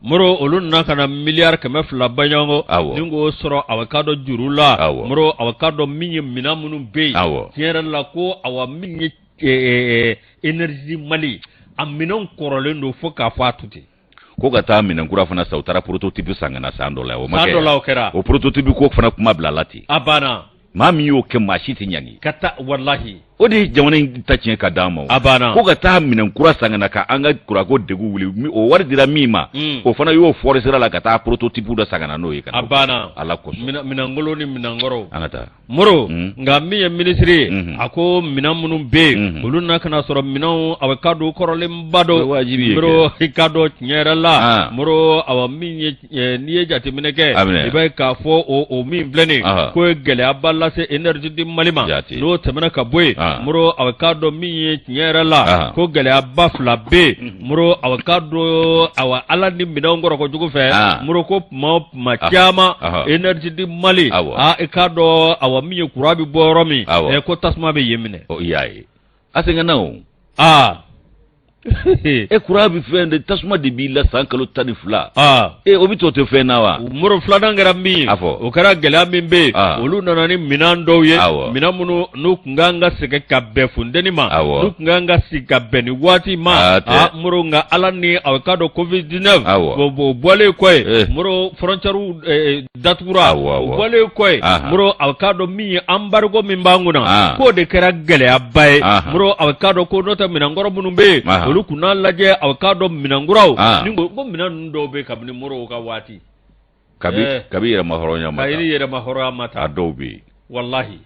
muro olun na kana miliyar keme fla banyango ningo soro avocado juru la muro avocado minye minamunu be nyere la ko awa minye energy mali aminon korolendo foka fatuti ko ka ta minan kura fana sautara prototype sangana sandola o make sandola okera o prototype ko fana kuma blalati abana mami yo ke mashiti nyani kata wallahi odi jamana ta cin ka damo abana ko ka ta minan kura sangana ka anga kura ko degu wuli o war dira mima o fana yo forestera la ka ta prototype da sangana no yika abana ala ko minan ngolo ni minan ngoro anata muro ngami ya ministry ako minan munum be ulun na kana soro minan avocado korole mbado muro ikado nyera la muro awami niye jati mineke ibai ka fo o mi bleni ko gele aballa se energy di malima no tamana ka boy muro avocado mi nyera la ko gele abafla be muro avocado awa alani minan ngoro ko jugu fe muro ko ma chama energy di mali ikado awa mi kurabi boromi ko tasma be yemine o yayi asenga nawo kurabi fende tasma de bila sankalo tanifla obito te fenawa muro flada ngara mi o kara gela mimbe olu nanani minando ye minamunu nukunganga sike kabbe fundeni ma nukunganga sikabbe ni wati ma muro nga alani avocado covid-19 bo bole koy muro frontiere datura bole koy muro avocado mi ambargo mimbanguna ko de kara gele abai muro avocado ko nota minangoro munumbe olu kuna laje avocado minangurao ningo go minando be kabni muro ka wati kabi yera mahoronya mata kabi yera mahoronya mata adobe wallahi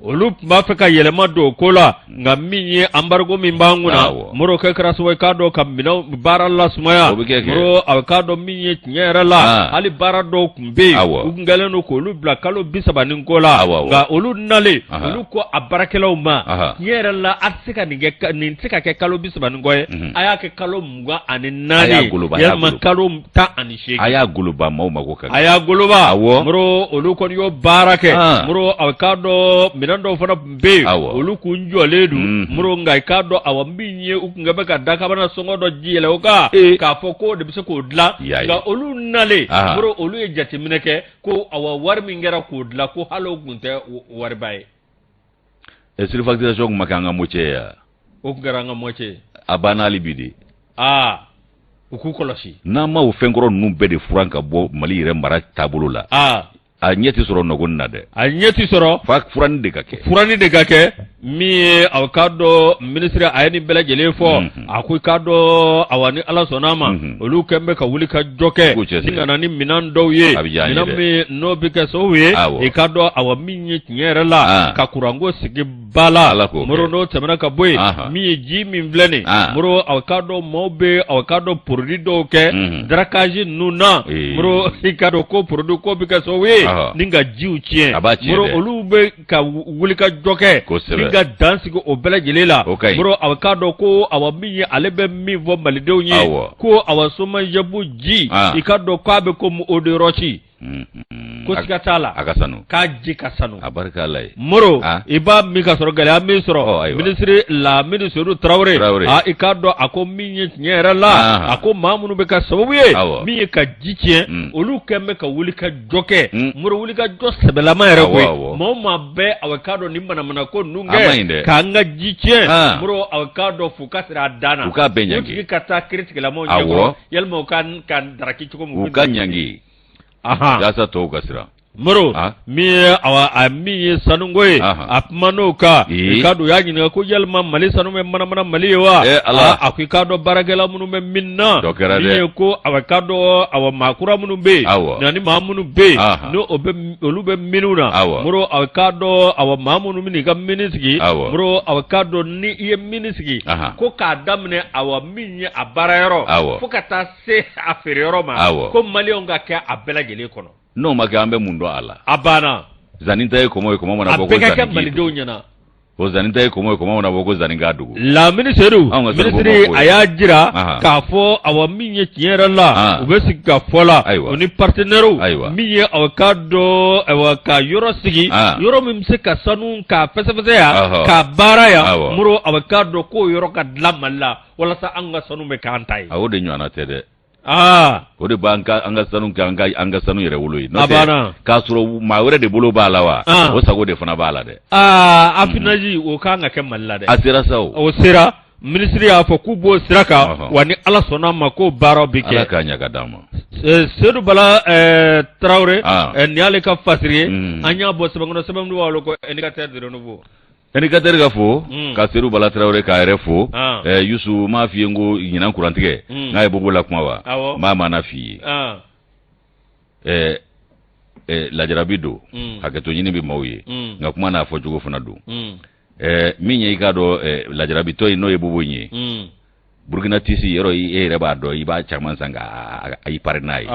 olu mafika yelema do kola ngaminye ambargo mimbanguna muro ke kraswe kado kamina baralla sumaya muro avocado minye nyera la ali barado kumbe ungaleno ko lu blakalo bisabani kola ga olu nale olu ko abarakela uma nyera la atsika nintika ke kalo bisabani ngoye aya ke kalo mga aninani ya makalo ta anisheki aya guluba mauma ko ka aya guluba muro olu ko yo barake muro avocado minando fana be olu kunjo ledu muro ngai kado awambinye ukungabe ka daka bana songo do jile oka ka foko de bise ko dla ga olu nale muro olu e jati mineke ko awa warmi ngera ko dla ko halo gunte warbaye facturation makanga moche ya ukungaranga moche abana libidi ukukoloshi nama ufengoro numbe de franka bo mali re mara tabulu la a nyeti soro nogun nade a nyeti soro fak furani de kake mi avocado ministre ayani bela jele fo akui kado awani ala sonama olu kembe ka wuli ka joke ninga ni minan doye minami no bike sowe e kado awami nyera la ka kurango sigi bala muro no tɛmɛna ka bɔ yen min ye ji min filɛ nin muro aw ka dɔn maaw bɛ aw ka dɔn produit dɔw kɛ darakazi ninnu na muro i ka dɔn ko produit ko bɛ kɛ sababu ye ni ka jiw tiɲɛ muro olu bɛ ka wuli ka jɔ kɛ ni ka dan sigi o bɛɛ lajɛlen la muro aw ka dɔn ko aw min ye ale bɛ min fɔ malidenw ye ko aw somajebu ji i ka dɔn k'a bɛ ko o de yɔrɔci ko siga t'a la k'a ji ka sanu moro i b'a min ka sɔrɔ gɛlɛya min sɔrɔ minisiri Lamini Seydou Traoré i k'a dɔn a ko min ye tiɲɛ yɛrɛ la a ko maa minnu bɛ ka sababu ye min ye ka ji tiɲɛ olu kɛn bɛ ka wuli ka jɔ kɛ moro wuli ka jɔ sɛbɛlama yɛrɛ koyi maa o maa bɛɛ a bɛ k'a dɔn ni manamana ko ninnu kɛ k'an ka ji tiɲɛ moro a bɛ k'a dɔn f'u ka siri a dan na u tigi ka taa kiiri tigilamaw ɲɛkɔrɔ yalima u ka daraki cogo min u ka ɲangi yasa tɔw ka siran moro min ye a min ye sanuko ye a kuma n'o kan i ka don u y'a ɲininka ko yalima Mali sanu bɛ manamana Mali ye wa a ko i k'a dɔn baarakɛla minnu bɛ min na min ye ko a k'a dɔn awa maakura minnu bɛ yen na ni maa minnu bɛ yen n'o olu bɛ miniw na moro a k'a dɔn awa maa minnu bɛ n'i ka mini sigi moro a k'a dɔn ni i ye mini sigi ko k'a daminɛ awa min ye a baarayɔrɔ fo ka taa se a feereyɔrɔ ma ko Maliyɛnw ka kɛ a bɛɛ lajɛlen kɔnɔ. N'o ma kɛ an bɛ mun dɔn a la a banna zaninta ye kɔmɔ ye kɔmɔ mana bɔ ko zanin kɛ malidenw ɲɛna o zaninta ye kɔmɔ ye kɔmɔ mana bɔ ko zanin ka dugu Lamini Seydou minisiri a y'a jira k'a fɔ awa min ye tiɲɛ yɛrɛ la u bɛ sigi ka fɔ la o ni partenaires min ye aw ka dɔn awa ka yɔrɔ sigi yɔrɔ min bɛ se ka sanu k'a fɛsɛfɛsɛ yan k'a baara yan muro aw ka dɔn k'o yɔrɔ ka dilan Mali la walasa an ka sanu bɛ k'an ta ye o de ɲɔgɔnna tɛ dɛ o de b'an ka sanu kɛ an ka sanu yɛrɛ wolo ye n'o tɛ k'a sɔrɔ maa wɛrɛ de bolo b'a la wa o sago de fana b'a la dɛ afinaji o kan ka kɛ Mali la dɛ a sera sa o sera minisiri y'a fɔ k'u b'o sira kan wa ni Ala sɔnna ma ko baaraw bɛ kɛ Ala k'a ɲɛ ka d'an ma Seydou Bala Traoré nin y'ale ka fasiri ye an y'a bɔ sɛbɛn kɔnɔ sɛbɛn min b'a wolo ko indicateur de renouveau indicateur ka fo ka Seydou Bala Traoré k'a yɛrɛ fo Youssou m'a f'i ye n ko ɲinan kurantigɛ n'a ye bobo la kuma wa m'a mana f'i ye lajarabi don hakɛto ɲini bɛ maaw ye nka kuma n'a fɔ cogo fana don min ye i k'a dɔn lajarabitɔ ye n'o ye bobo ye Burkina tisi yɔrɔ e yɛrɛ b'a dɔn i b'a caman san ka i pari n'a ye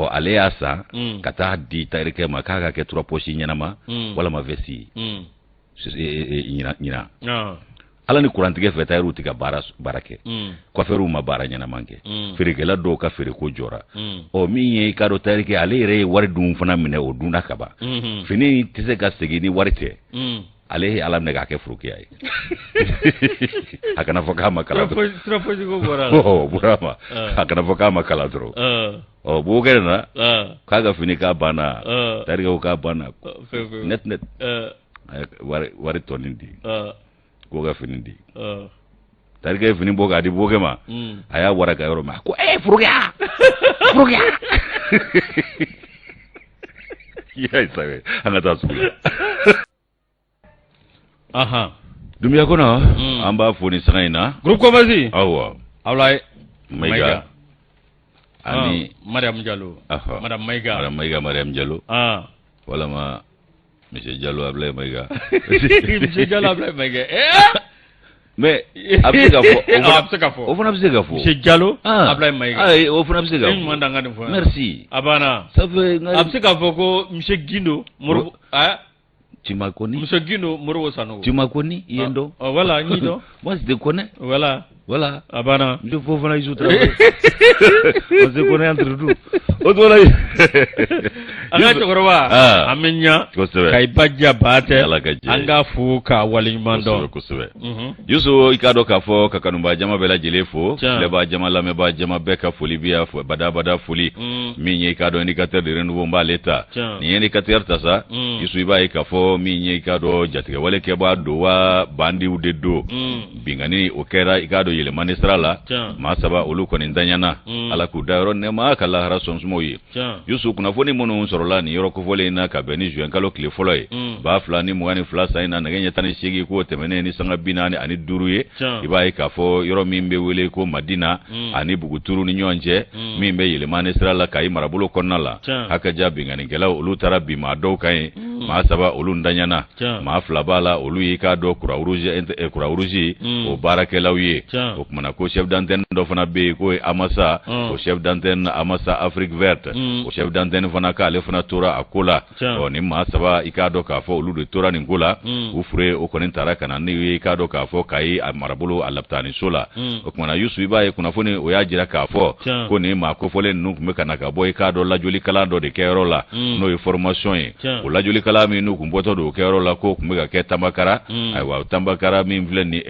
ale y'a san ka taa di tarikɛ ma k'a ka kɛ trois poches ɲɛnama walama vesti ɲina Ala ni kurantigɛ fɛ tayiru tɛ ka baara kɛ coiffeur ma baara ɲɛnaman kɛ feerekɛla dɔw ka feereko jɔra min ye i k'a dɔn tarikɛ ale yɛrɛ ye wari dun fana minɛ o dunna ka ban fini tɛ se ka segin ni wari tɛ ale ye Ala minɛ k'a kɛ furukiya ye a kana fɔ k'a ma kalan dɔrɔn Burama a kana fɔ k'a ma kalan dɔrɔn b'o kɛ na k'a ka fini k'a banna tarikɛw k'a banna net wari tɔnin di k'o ka fini di tarikɛ ye fini bɔ k'a di bokɛ ma a y'a wara ka yɔrɔ ma ko furukiya y'a sabe an ka taa sugu la Dumbia kɔnɔ an b'a fɔ ni sanga in na groupe Komasi awɔ Ablaye Mayiga ani Mariam Diallo Madame Mayiga Mariam Diallo walama Monsieur Diallo Ablaye Mayiga Monsieur Diallo Ablaye Mayiga mais a bɛ se ka fɔ o fana bɛ se ka fɔ Monsieur Diallo Ablaye Mayiga o fana bɛ se ka fɔ merci a banna a bɛ se k'a fɔ ko Monsieur Gindo Moribo Timakoni Monsieur Gindo Moribo Sanogo Timakoni yendo voilà Gindo moi je te connais voilà a banna il faut fana isu travail on se connaît entre nous o tora an ka cɛkɔrɔba an bɛ ɲa ka i ba diya ba tɛ an k'a fo k'a waleɲuman dɔn kosɛbɛ Youssou i k'a dɔn k'a fɔ ka kanuba jama bɛɛ lajɛlen fo filɛbaa jama lamɛnbaa jama bɛɛ ka foli bi yan badabada foli min ye i k'a dɔn indicateur de renouveau n b'ale ta nin ye indicateur ta sa Youssou i b'a ye k'a fɔ min ye i k'a dɔn jatigɛwale kɛbaa don wa bandiw de don bingani o kɛra i k'a dɔn yɛlɛmani sira la maa saba olu kɔni daɲana Ala k'u da yɔrɔ nɛɛma ka lahara sɔnsumɔw ye Youssou kunnafoni minnu sɔrɔla nin yɔrɔ kofɔlen in na ka bɛn ni juin kalo tile fɔlɔ ye 2022 san in na nɛgɛ ɲɛ 18 k'o tɛmɛnen ni sanga 45 ye i b'a ye k'a fɔ yɔrɔ min bɛ wele ko Madina ani Buguturu ni ɲɔgɔn cɛ min bɛ yɛlɛmani sira la Kayi marabolo kɔnɔna la hakaja binganikɛlaw olu taara bi maa dɔw kan ye maa saba olu ndanyana maa fila b'a la olu y'i k'a dɔn kura uruzi o baarakɛlaw ye o kumana ko chef d'antenne dɔ fana bɛ yen ko Amasa o chef d'antenne Amasa Afrique Verte o chef d'antenne fana k'ale fana tora a ko la ni maa saba i k'a dɔn k'a fɔ olu de tora nin ko la u fure o kɔni taara ka na ni i k'a dɔn k'a fɔ Kayi a marabolo a lapitani so la o kumana Yusu i b'a ye kunnafoni o y'a jira k'a fɔ ko nin maa kofɔlen ninnu tun bɛ ka na ka bɔ i k'a dɔn lajoli kalan dɔ de kɛyɔrɔ la n'o ye formation ye o lajoli kalan min n'u kun bɔtɔ don o kɛyɔrɔ la ko tun bɛ ka kɛ Tambakara ayiwa Tambakara min filɛ ni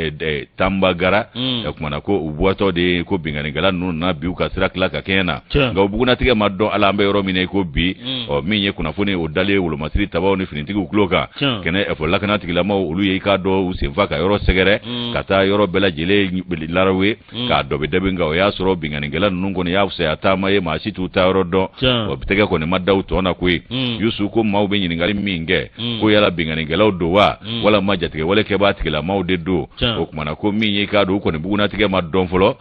Tambagara o kumana ko u bɔtɔ de ko binganikɛla ninnu na bi u ka sira tila ka kɛɲɛ na nka o bugunatigɛ ma dɔn ala an bɛ yɔrɔ min na ko bi min ye kunnafoni o dalen wolomasiri tabaw ni finitigiw tulo kan kɛnɛ ɛfɔ lakana tigilamaw olu ye i k'a dɔn u senfa ka yɔrɔ sɛgɛrɛ ka taa yɔrɔ bɛɛ lajɛlen larawe k'a dɔ bɛ dɛbɛ nka o y'a sɔrɔ binganikɛla ninnu kɔni y'a fisaya taama ye maa si t'u ta yɔrɔ dɔn o tɛgɛ kɔni ma da u tɔ na koyi Yusu ko maaw bɛ ɲininkali min kɛ ko yala binganikɛlaw don wa walama jatigɛ wale kɛbaa tigilamaw de don o kumana ko min ye i k'a dɔn u kɔni bugunatigɛ ma dɔn fɔlɔ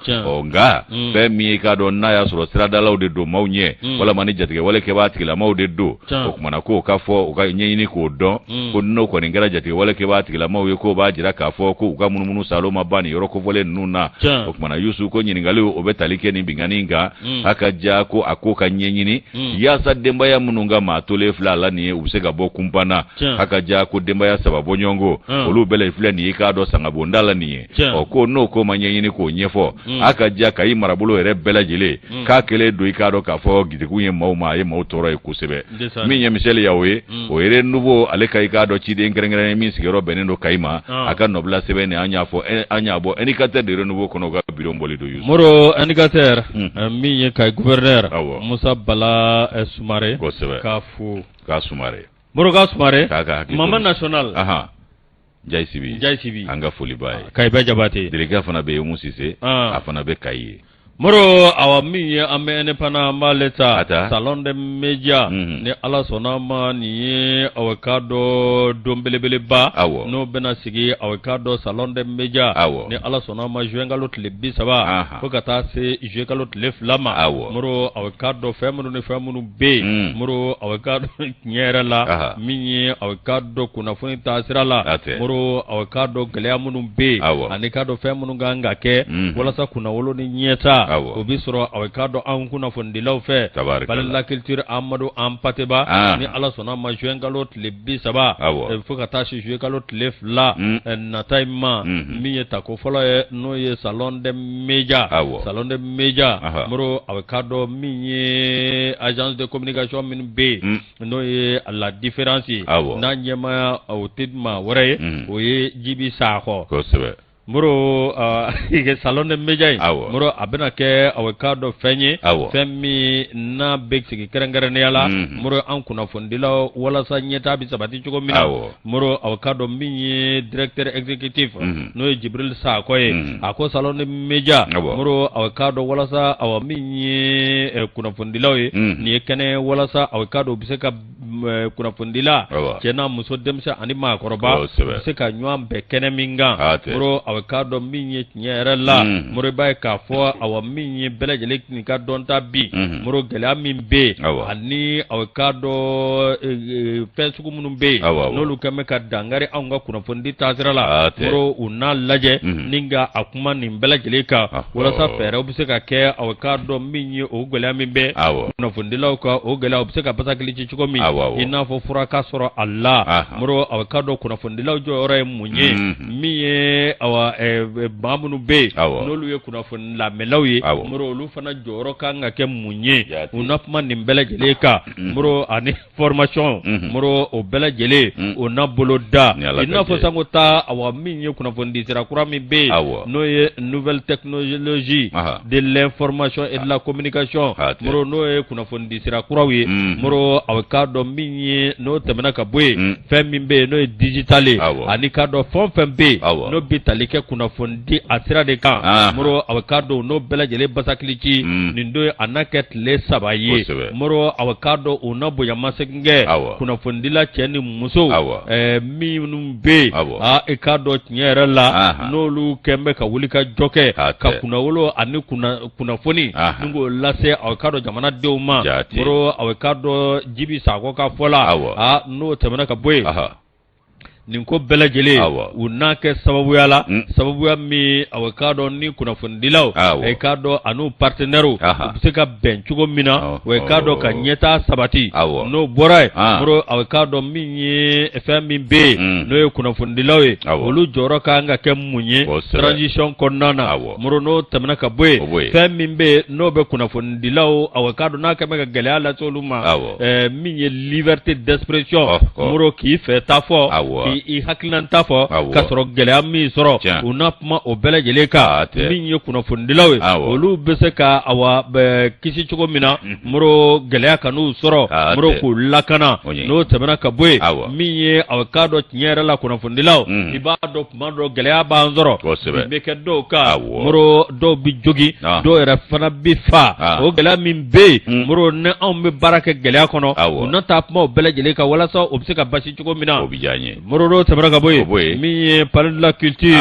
nka fɛn min ye i k'a dɔn n'a y'a sɔrɔ siradalaw de don maaw ɲɛ walama ni jatigɛ wale kɛbaa tigilamaw de don o kumana ko ka fɔ u ka ɲɛɲini k'o dɔn ko n'o kɔni kɛra jatigɛ wale kɛbaa tigilamaw ye k'o b'a jira k'a fɔ ko u ka munumunu salo ma ban nin yɔrɔ kofɔlen ninnu na o kumana Yusu ko ɲininkaliw o bɛ tali kɛ nin bingani kan a ka ja ko a ko ka ɲɛɲini yaasa denbaya minnu ka maa tolen filɛ a la nin ye u bɛ se ka bɔ kunpan na a ka ja ko denbaya saba bɔɲɔgɔnko olu bɛɛ filɛ nin ye k'a dɔn sangabonda la nin ye ko n'o ko ma ɲɛɲini k'o ɲɛfɔ a ka ja Kayi marabolo yɛrɛ bɛɛ lajɛlen k'a kɛlen don i k'a dɔn k'a fɔ gitigiw ye maaw ma a ye maaw tɔɔrɔ ye kosɛbɛ min ye misali y'aw ye o yɛrɛ nouveau ale ka i k'a dɔn ciden kɛrɛnkɛrɛnnen min sigiyɔrɔ bɛnnen don Kayi ma a ka nɔbila sɛbɛn ni an y'a bɔ indicateur de renouveau kɔnɔ u ka bureau bɔli don Yusu Moro indicateur min ye Kayi gouverneur Musa Bala Sumare k'a fo k'a Sumare Moro k'a Sumare Mama national Jai Sibi an ka foli b'a ye Kayi bɛ Jabate délégué fana bɛ Umu Sise a fana bɛ Kayi ye Moro awa min ye an bɛ indépendant an b'ale ta salon de média ni ala sɔnna ma nin ye aw k'a dɔn don belebeleba n'o bɛna sigi aw k'a dɔn salon de média ni ala sɔnna ma juin kalo tile 30 fo ka taa se juillet kalo tile 2 ma Moro aw k'a dɔn fɛn minnu ni fɛn minnu bɛ yen Moro aw k'a dɔn tiɲɛ yɛrɛ la min ye aw k'a dɔn kunnafoni taasira la Moro aw k'a dɔn gɛlɛya minnu bɛ yen ani k'a dɔn fɛn minnu kan ka kɛ walasa kunnawolo ni ɲɛta o bi sɔrɔ aw k'a dɔn an kunnafonidilaw fɛ Palais de la Culture Amadou Ampateba ni ala sɔnna ma juin kalo tile 30 fo ka taa se juillet kalo tile 2 nata in ma min ye tako fɔlɔ ye n'o ye salon de média Moro aw k'a dɔn min ye agence de communication minnu bɛ yen n'o ye la différence n'a ɲɛmaya o tɛ maa wɛrɛ ye o ye Jibi Sakɔ Moro salon de média Moro a bɛna kɛ aw k'a dɔn fɛn ye fɛn min n'a bɛ sigi kɛrɛnkɛrɛnnenya la Moro an kunnafonidilaw walasa ɲɛtaa bɛ sabati cogo min na Moro aw k'a dɔn min ye directeur exécutif n'o ye Jibril Sakɔ ye a ko salon de média Moro aw k'a dɔn walasa aw min ye kunnafonidilaw ye nin ye kɛnɛ walasa aw k'a dɔn u bɛ se ka kunnafonidila cɛ n'a muso denmisɛn ani maakɔrɔba u bɛ se ka ɲɔgɔn bɛn kɛnɛ min kan Moro aw k'a dɔn min ye tiɲɛ yɛrɛ la Moro i b'a ye k'a fɔ aw min ye bɛɛ lajɛlen nin ka dɔnta bi Moro gɛlɛya min bɛ yen ani aw k'a dɔn fɛn sugu minnu bɛ yen n'olu kɛn bɛ ka dangari anw ka kunnafonidi taasira la Moro u n'a lajɛ ni ka a kuma nin bɛɛ lajɛlen kan walasa fɛɛrɛw bɛ se ka kɛ aw k'a dɔn min ye o gɛlɛya min bɛ kunnafonidilaw ka o gɛlɛya u bɛ se ka basakili ci cogo min i n'a fɔ fura ka sɔrɔ a la Moro aw k'a dɔn kunnafonidilaw jɔyɔrɔ ye mun ye min ye maa minnu bɛ yen n'olu ye kunnafoni lamɛnlaw ye Moro olu fana jɔyɔrɔ kan ka kɛ mun ye u na kuma nin bɛɛ lajɛlen kan Moro ani formation Moro o bɛɛ lajɛlen o na bolo da i n'a fɔ sanko taa awa min ye kunnafonidi sira kura min bɛ yen n'o ye nouvelle technologie de l'information et de la communication Moro n'o ye kunnafonidi sira kuraw ye Moro aw k'a dɔn min ye n'o tɛmɛna ka bɔ yen fɛn min bɛ yen n'o ye digital ani k'a dɔn fɛn fɛn bɛ yen n'o bɛ tali kɛ kunnafoni a sira de kan Moro aw k'a dɔn n'o bɛɛ lajɛlen basakili ci nin don a n'a kɛ tile 3 ye Moro aw k'a dɔn o na bonyamasegin kɛ kunnafonidila cɛ ni muso minnu bɛ yen i k'a dɔn tiɲɛ yɛrɛ la n'olu kɛn bɛ ka wuli ka jɔ kɛ ka kunnawolo ani kunnafoni ni k'o lase aw k'a dɔn jamanadenw ma Moro aw k'a dɔn Jibi Sakɔ ka ka fola n'o tɛmɛna ka bɔ yen nin ko bɛɛ lajɛlen u n'a kɛ sababuya la sababuya min a k'a dɔn ni kunnafonidilaw a k'a dɔn a n'u partenaires u bɛ se ka bɛn cogo min na o k'a dɔn ka ɲɛtaa sabati n'o bɔra yen a k'a dɔn min ye fɛn min bɛ yen n'o ye kunnafonidilaw ye olu jɔyɔrɔ kan ka kɛ mun ye transition kɔnɔna na n'o tɛmɛna ka bɔ yen fɛn min bɛ yen n'o bɛ kunnafonidilaw a k'a dɔn n'a kɛ bɛ ka gɛlɛya lase olu ma min ye liberté d'expression k'i fɛ taa fɔ i hakilina t'a fɔ ka sɔrɔ gɛlɛya min sɔrɔ u na kuma o bɛɛ lajɛlen kan min ye kunnafonidilaw ye olu bɛ se ka kisi cogo min na gɛlɛya ka n'u sɔrɔ k'u lakana n'o tɛmɛna ka bɔ yen min ye a k'a dɔn tiɲɛ yɛrɛ la kunnafonidilaw i b'a dɔn tuma dɔ gɛlɛya b'an sɔrɔ nin bɛ kɛ dɔw kan dɔw bɛ jogi dɔw yɛrɛ fana bɛ fa o gɛlɛya min bɛ yen ni anw bɛ baara kɛ gɛlɛya kɔnɔ u na taa kuma o bɛɛ lajɛlen kan walasa o bɛ se ka basi cogo min na n'o tɛmɛna ka bɔ yen min ye palais de la culture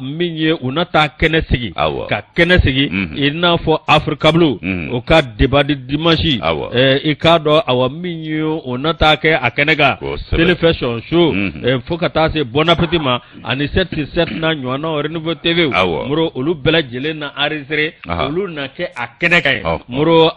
min ye u na taa kɛnɛ sigi ka kɛnɛ sigi i n'a fɔ Africa Blue o ka débat de dimanche i k'a dɔn min ye u na taa kɛ a kɛnɛ kan télévision show fo ka taa se Bon Appétit ma ani 7-7 na ɲɔgɔnna Renouveau TV olu bɛɛ lajɛlen na enregistré olu na kɛ a kɛnɛ kan ye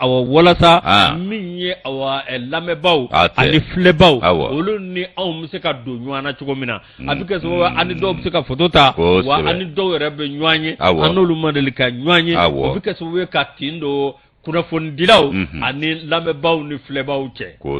walasa min ye lamɛnbaaw ani filɛbaaw olu ni anw bɛ se ka don ɲɔgɔn na cogo min na a bɛ kɛ sababu ani dɔw bɛ se ka photo ta wa ani dɔw yɛrɛ bɛ ɲɔgɔn ye an n'olu ma deli ka ɲɔgɔn ye o bɛ kɛ sababu ye ka tin don kunnafonidilaw ani lamɛnbaaw ni filɛbaaw cɛ o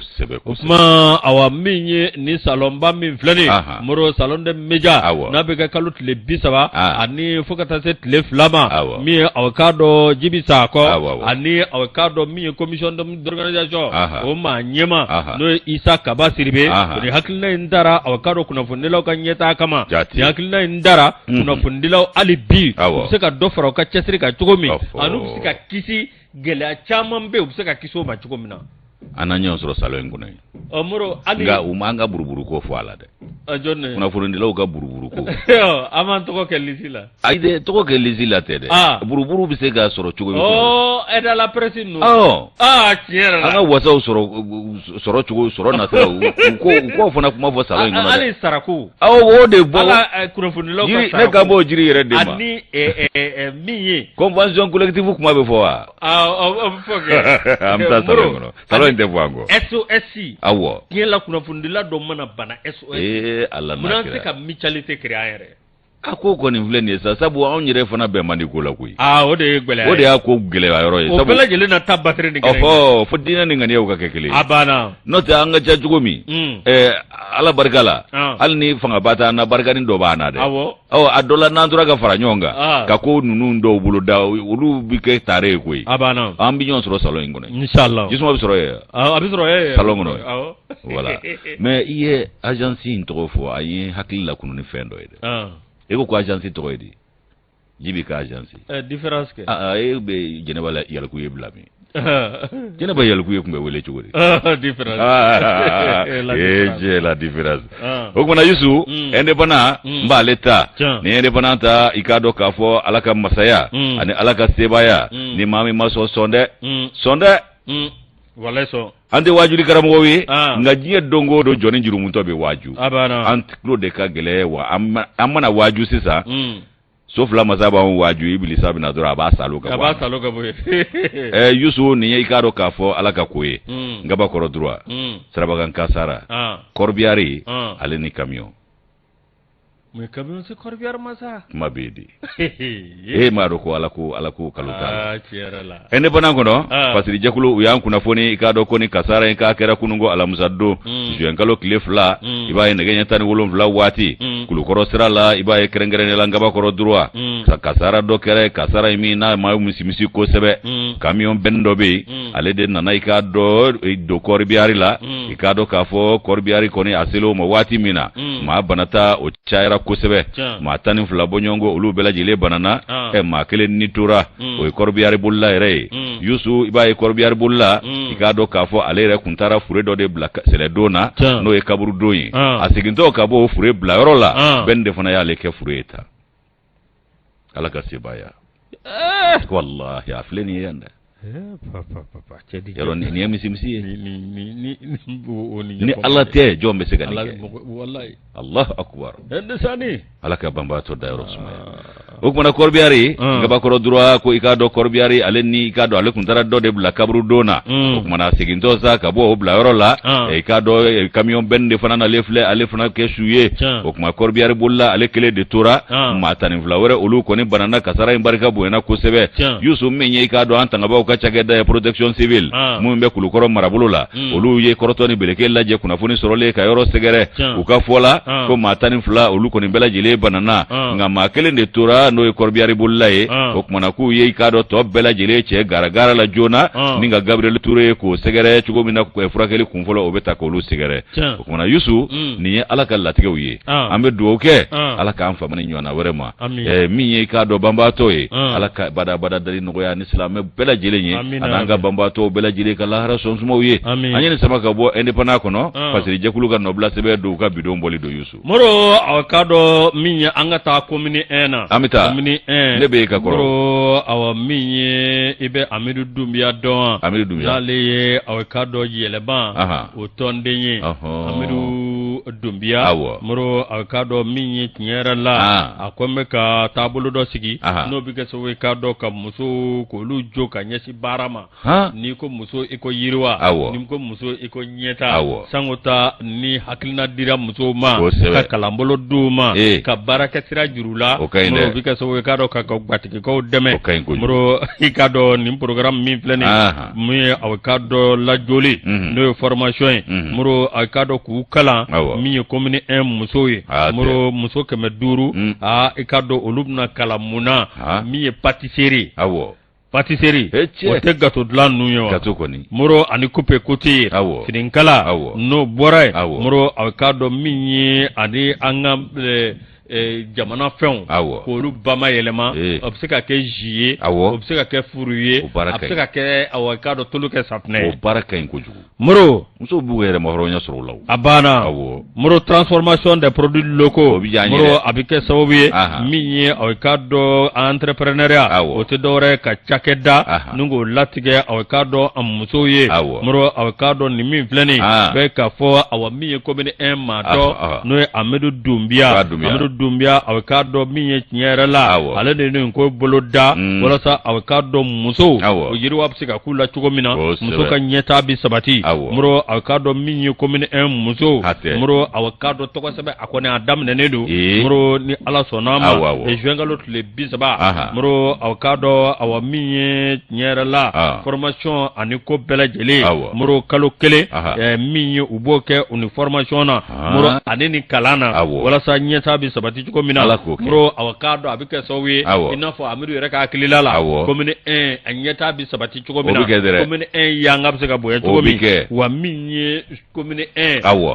tuma min ye ni salonba min filɛ nin salon de média n'a bɛ kɛ kalo tile 30 ani fo ka taa se tile 2 ma min ye k'a dɔn Jibi Sakɔ ani k'a dɔn min ye commission d'organisation o maa ɲɛma n'o ye Isa Kaba Siribe ni hakilina in dara k'a dɔn kunnafonidilaw ka ɲɛtaa kama ni hakilina in dara kunnafonidilaw hali bi u bɛ se ka dɔ fara u ka cɛsiri kan cogo min ani u bɛ se ka kisi gɛlɛya caman bɛ u bɛ se ka kisi o ma cogo min na an na ɲɔgɔn sɔrɔ salon in kɔnɔ yen nka u m'an ka buruburu ko fɔ a la dɛ kunnafonidilaw ka buruburu ko an m'an tɔgɔ kɛ lisi la ayi dɛ tɔgɔ kɛ lisi la tɛ dɛ buruburu bɛ se ka sɔrɔ cogo min aide à la presse ninnu tiɲɛ yɛrɛ la an ka wasaw sɔrɔ cogo sɔrɔ nasira u k'o fana kuma fɔ salon in kɔnɔ dɛ hali sarako o de bɔ ala kunnafonidilaw ka sarako ne ka bɔ jiri yɛrɛ de ma ani min ye convention collective kuma bɛ fɔ wa a bɛ fɔ kɛ an bɛ taa salon in kɔnɔ salon in tɛ fɔ an kɔ SOS tiɲɛ la kunnafonidila dɔ mana bana SOS munna se ka mutualité créer an yɛrɛ a ko kɔni filɛ nin ye sa sabu anw yɛrɛ fana bɛn man di ko la koyi o de ye gɛlɛya o de y'a ko gɛlɛya yɔrɔ ye o bɛɛ lajɛlen na taa batterie ni gɛlɛya fo diinɛ ni ŋaniyaw ka kɛ kelen a banna n'o tɛ an ka ca cogo min ala barika la hali ni fangaba t'an na barikanin dɔ b'an na dɛ a dɔ la n'an tora ka fara ɲɔgɔn kan ka ko ninnu dɔw bolo da olu bi kɛ taare ye koyi a banna an bi ɲɔgɔn sɔrɔ salon in kɔnɔ inshallah jisuma bɛ sɔrɔ yen a bɛ sɔrɔ yen salon kɔnɔ voilà mais i ye agence in tɔgɔ fɔ a ye hakili la kunu ni fɛn dɔ ye dɛ e ko agence tɔgɔ ye di Jibi ka agence différence kɛ e bɛ Jɛnɛba la Yaliku ye bila min Jɛnɛba Yaliku ye tun bɛ wele cogo di différence la différence o kumana Yusu indépendant n b'ale ta ni indépendant ta i k'a dɔn k'a fɔ Ala ka masaya ani Ala ka sebaaya ni maa min ma sɔn sɔn dɛ walayi sɔn an tɛ waajuli karamɔgɔw ye nka diɲɛ don o don jɔnni jurumutɔ bɛ waaju an tulo de ka gɛlɛn wa an mana waaju sisan so fila masa b'an waaju Ibilisa bɛna dɔrɔn a b'a salo ka bɔ yen Yusu nin ye i k'a dɔn k'a fɔ Ala ka ko ye Ngabakɔrɔ droit Sirabakan Kasara Kɔrɔbiyari ale ni camion mais camion c'est Kɔrɔbiyari masa kuma bɛ di e m'a dɔn ko Ala ko kalo t'a la indépendant kɔnɔ fasiri jɛkulu u y'an kunnafoni i k'a dɔn ko ni kasara in k'a kɛra kununko alamisa don juin kalo tile 2 i b'a ye nɛgɛ ɲɛ 17 waati kulukɔrɔ sira la i b'a ye kɛrɛnkɛrɛnnen la Ngabakɔrɔ droit kasara dɔ kɛra kasara in min n'a ma misimisi kosɛbɛ camion bɛn dɔ bɛ yen ale de nana i k'a dɔn don Kɔrɔbiyari la i k'a dɔn k'a fɔ Kɔrɔbiyari kɔni a selen o ma waati min na maa banata o cayara kosɛbɛ maa 12 bɔ ɲɔgɔn kɔ olu bɛɛ lajɛlen banana maa kelen ni tora o ye Kɔrɔbiyari bolila yɛrɛ ye Yusu i b'a ye Kɔrɔbiyari bolila i k'a dɔn k'a fɔ ale yɛrɛ kun taara fure dɔ de bila sɛlɛdon na n'o ye kaburudon ye a segintɔ ka bɔ o fure bila yɔrɔ la bɛn de fana y'ale kɛ fure ye ta Ala ka sebaaya wallahi a filɛ nin ye yan dɛ papa cedi yaro ni misi ni ni Allah te jombe se gani wallahi Allah akbar ndesani alaka bamba to da yaro suma o kuma korbiari ngaba ko droit ko ikado korbiari aleni ikado ale kuntara do de bla kabru dona o kuma na siginto sa kabo o bla yoro la e ikado camion bende fanana lefle ale fana ke suye o kuma korbiari bulla ale kele de tora matani flawere olu ko ni banana kasara imbarika buena ko sebe yusu menye ikado antanga ba ka chageda protection civil mu mbe kulukoro marabulu la olu ye korotoni beleke laje kuna funi sorole ka yoro segere uka fola ko matani fla olu ko ni bela jile banana nga makele de tora no e korbiari bullaye o kuma na ku ye ikado to bela jile che garagara la jona ninga Gabriel Touré ko segere chugo mina ko furakeli kunfolo obeta ko olu segere o kuma na yusu ni ala ka latige uye ambe duoke ala ka amfa mani nyona werema mi ye ikado bamba to ye ala ka bada dali no ya ni islam bela jile nye ananga bamba to bela jile ka lahara sonsumo uye anyene sama ka bo independent kono pasiri jekulu ka nobla sebe do ka bidon boli do yusu moro awakado minya angata komini ena amita komini lebe ka koro moro awa minye ibe Amidu Dumbia don nale awakado yeleba utondenye Amidu Dumbia moro awakado minye tinyera la akweme ka tabulu do sigi no bige so awakado ka muso ko lujo ka nyesi barama ni ko muso iko yirwa ni ko muso iko nyeta sangota ni hakilina dira muso ma ka kalambolo duma ka baraka sira jurula moro bige so awakado ka gbatiki ko deme moro ikado ni program mi plane mi awakado la joli no formation moro awakado ku kala mi komini muso ye moro muso keme duru ikado olubna kala muna mi patisserie patisserie o te gato dlan nuyo gato koni moro ani coupe couture fininkala no boray moro awakado mi ani anga jamana fɛnw k'olu bama yɛlɛma o bɛ se ka kɛ zi ye o bɛ se ka kɛ furu ye a bɛ se ka kɛ k'a dɔn tolu kɛ safunɛ ye o baara ka ɲi kojugu moro muso b'u yɛrɛ mahɔrɔnya sɔrɔ o la a banna moro transformation des produits locaux moro a bɛ kɛ sababu ye min ye k'a dɔn entrepreneuriat o tɛ dɔwɛrɛ ka cakɛda ni k'o latigɛ k'a dɔn a musow ye moro a k'a dɔn nin min filɛ nin bɛ ka fɔ min ye komini 1 maa dɔ n'o ye Amidu Dumbia Dumbia awakado minye tinyere la ale de ne ko bolo da wala sa awakado muso o yiri wa psika kula chugo mina muso ka nyeta bi sabati muro awakado minye komini muso muro awakado to ko sabe akone adam ne do muro ni ala sonama e jengalo le bi saba muro awakado awa minye tinyere la formation ani ko bela jele muro kalo kele minye uboke uni formation na muro aneni kalana wala sa nyeta bi sabati chuko mina muro awakado abike sowe inafo Amidu yere ka akilila la komini anyeta bi sabati chuko mina komini yanga biseka boye chuko mi wa minye komini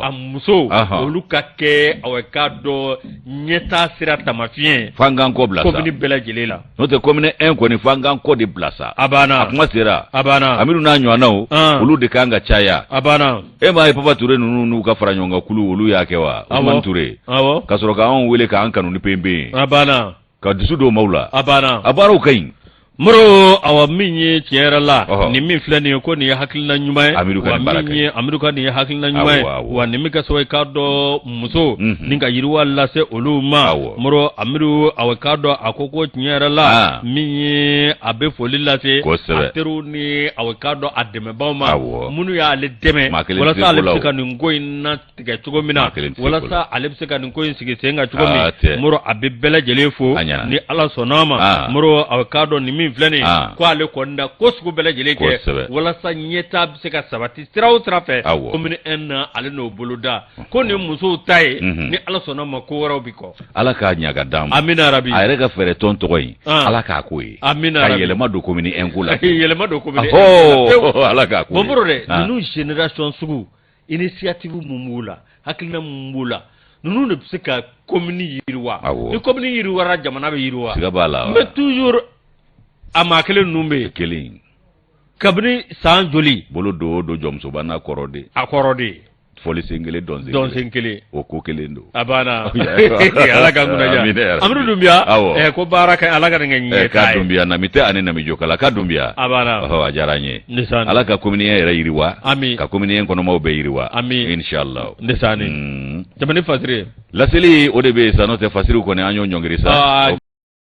amuso oluka ke awakado nyeta sira tamafien fangan ko blasa komini bela jelela note komini ko ni fangan ko di blasa abana akuma sira abana Amidu na nywana o olu de kanga chaya abana ma papa Touré nunu ka fara nyonga kulu olu yake wa Ousmane Touré kasoro ka on wele ka an kanu ni pembe abana ka dusu do maula abana ukain muro awa minye tiera la ni mi flani ko ni hakilina nyumay wa minye Amidu ka ni hakilina nyumay wa ni mika soy kado muso ninga yirwa la se oluma muro Amidu awa kado akoko tiera la minye abe foli la se ateru ni awa kado ademe bawma munu ya ale deme wala sa ale sika ni ngoy na tiga chugo mina wala sa ale sika ni ngoy sigi senga chugo mi muro abe bela jelefo ni ala sonama muro awa kado ni mi flani ko ale konda ko sugu bele jele ke wala sa nyeta bi se ka sabati siraw sirafe komini ale no boloda ko ni muso tay ni ala sona ma ko waraw bi ko ala ka nyaga dam amina rabbi ayre ka fere ton to koy ala ka ko yi amina rabbi yele ma do komini ko la yele ma do komini ala ka ko bo de nu generation sugu initiative mumula hakilina mumula nunu ne se ka komini yirwa ni komini yirwa jamana be yirwa sigabala mais toujours amakele numbe kelin kabni san joli bolo do jomso bana korode akorode foli singele don singele o ko kelen do abana ala ka ngunaja amru dumbia ko baraka ala ka ngenge ka dumbia na mite ane na mijokala ka dumbia abana ajaranye ala ka kominiya yɛrɛ yiriwa ka kominiya kɔnɔmaw bɛ yiriwa inshallah ndesani jamani fasiri laseli o de be sa no te fasiri ko ne anyo nyongiri sa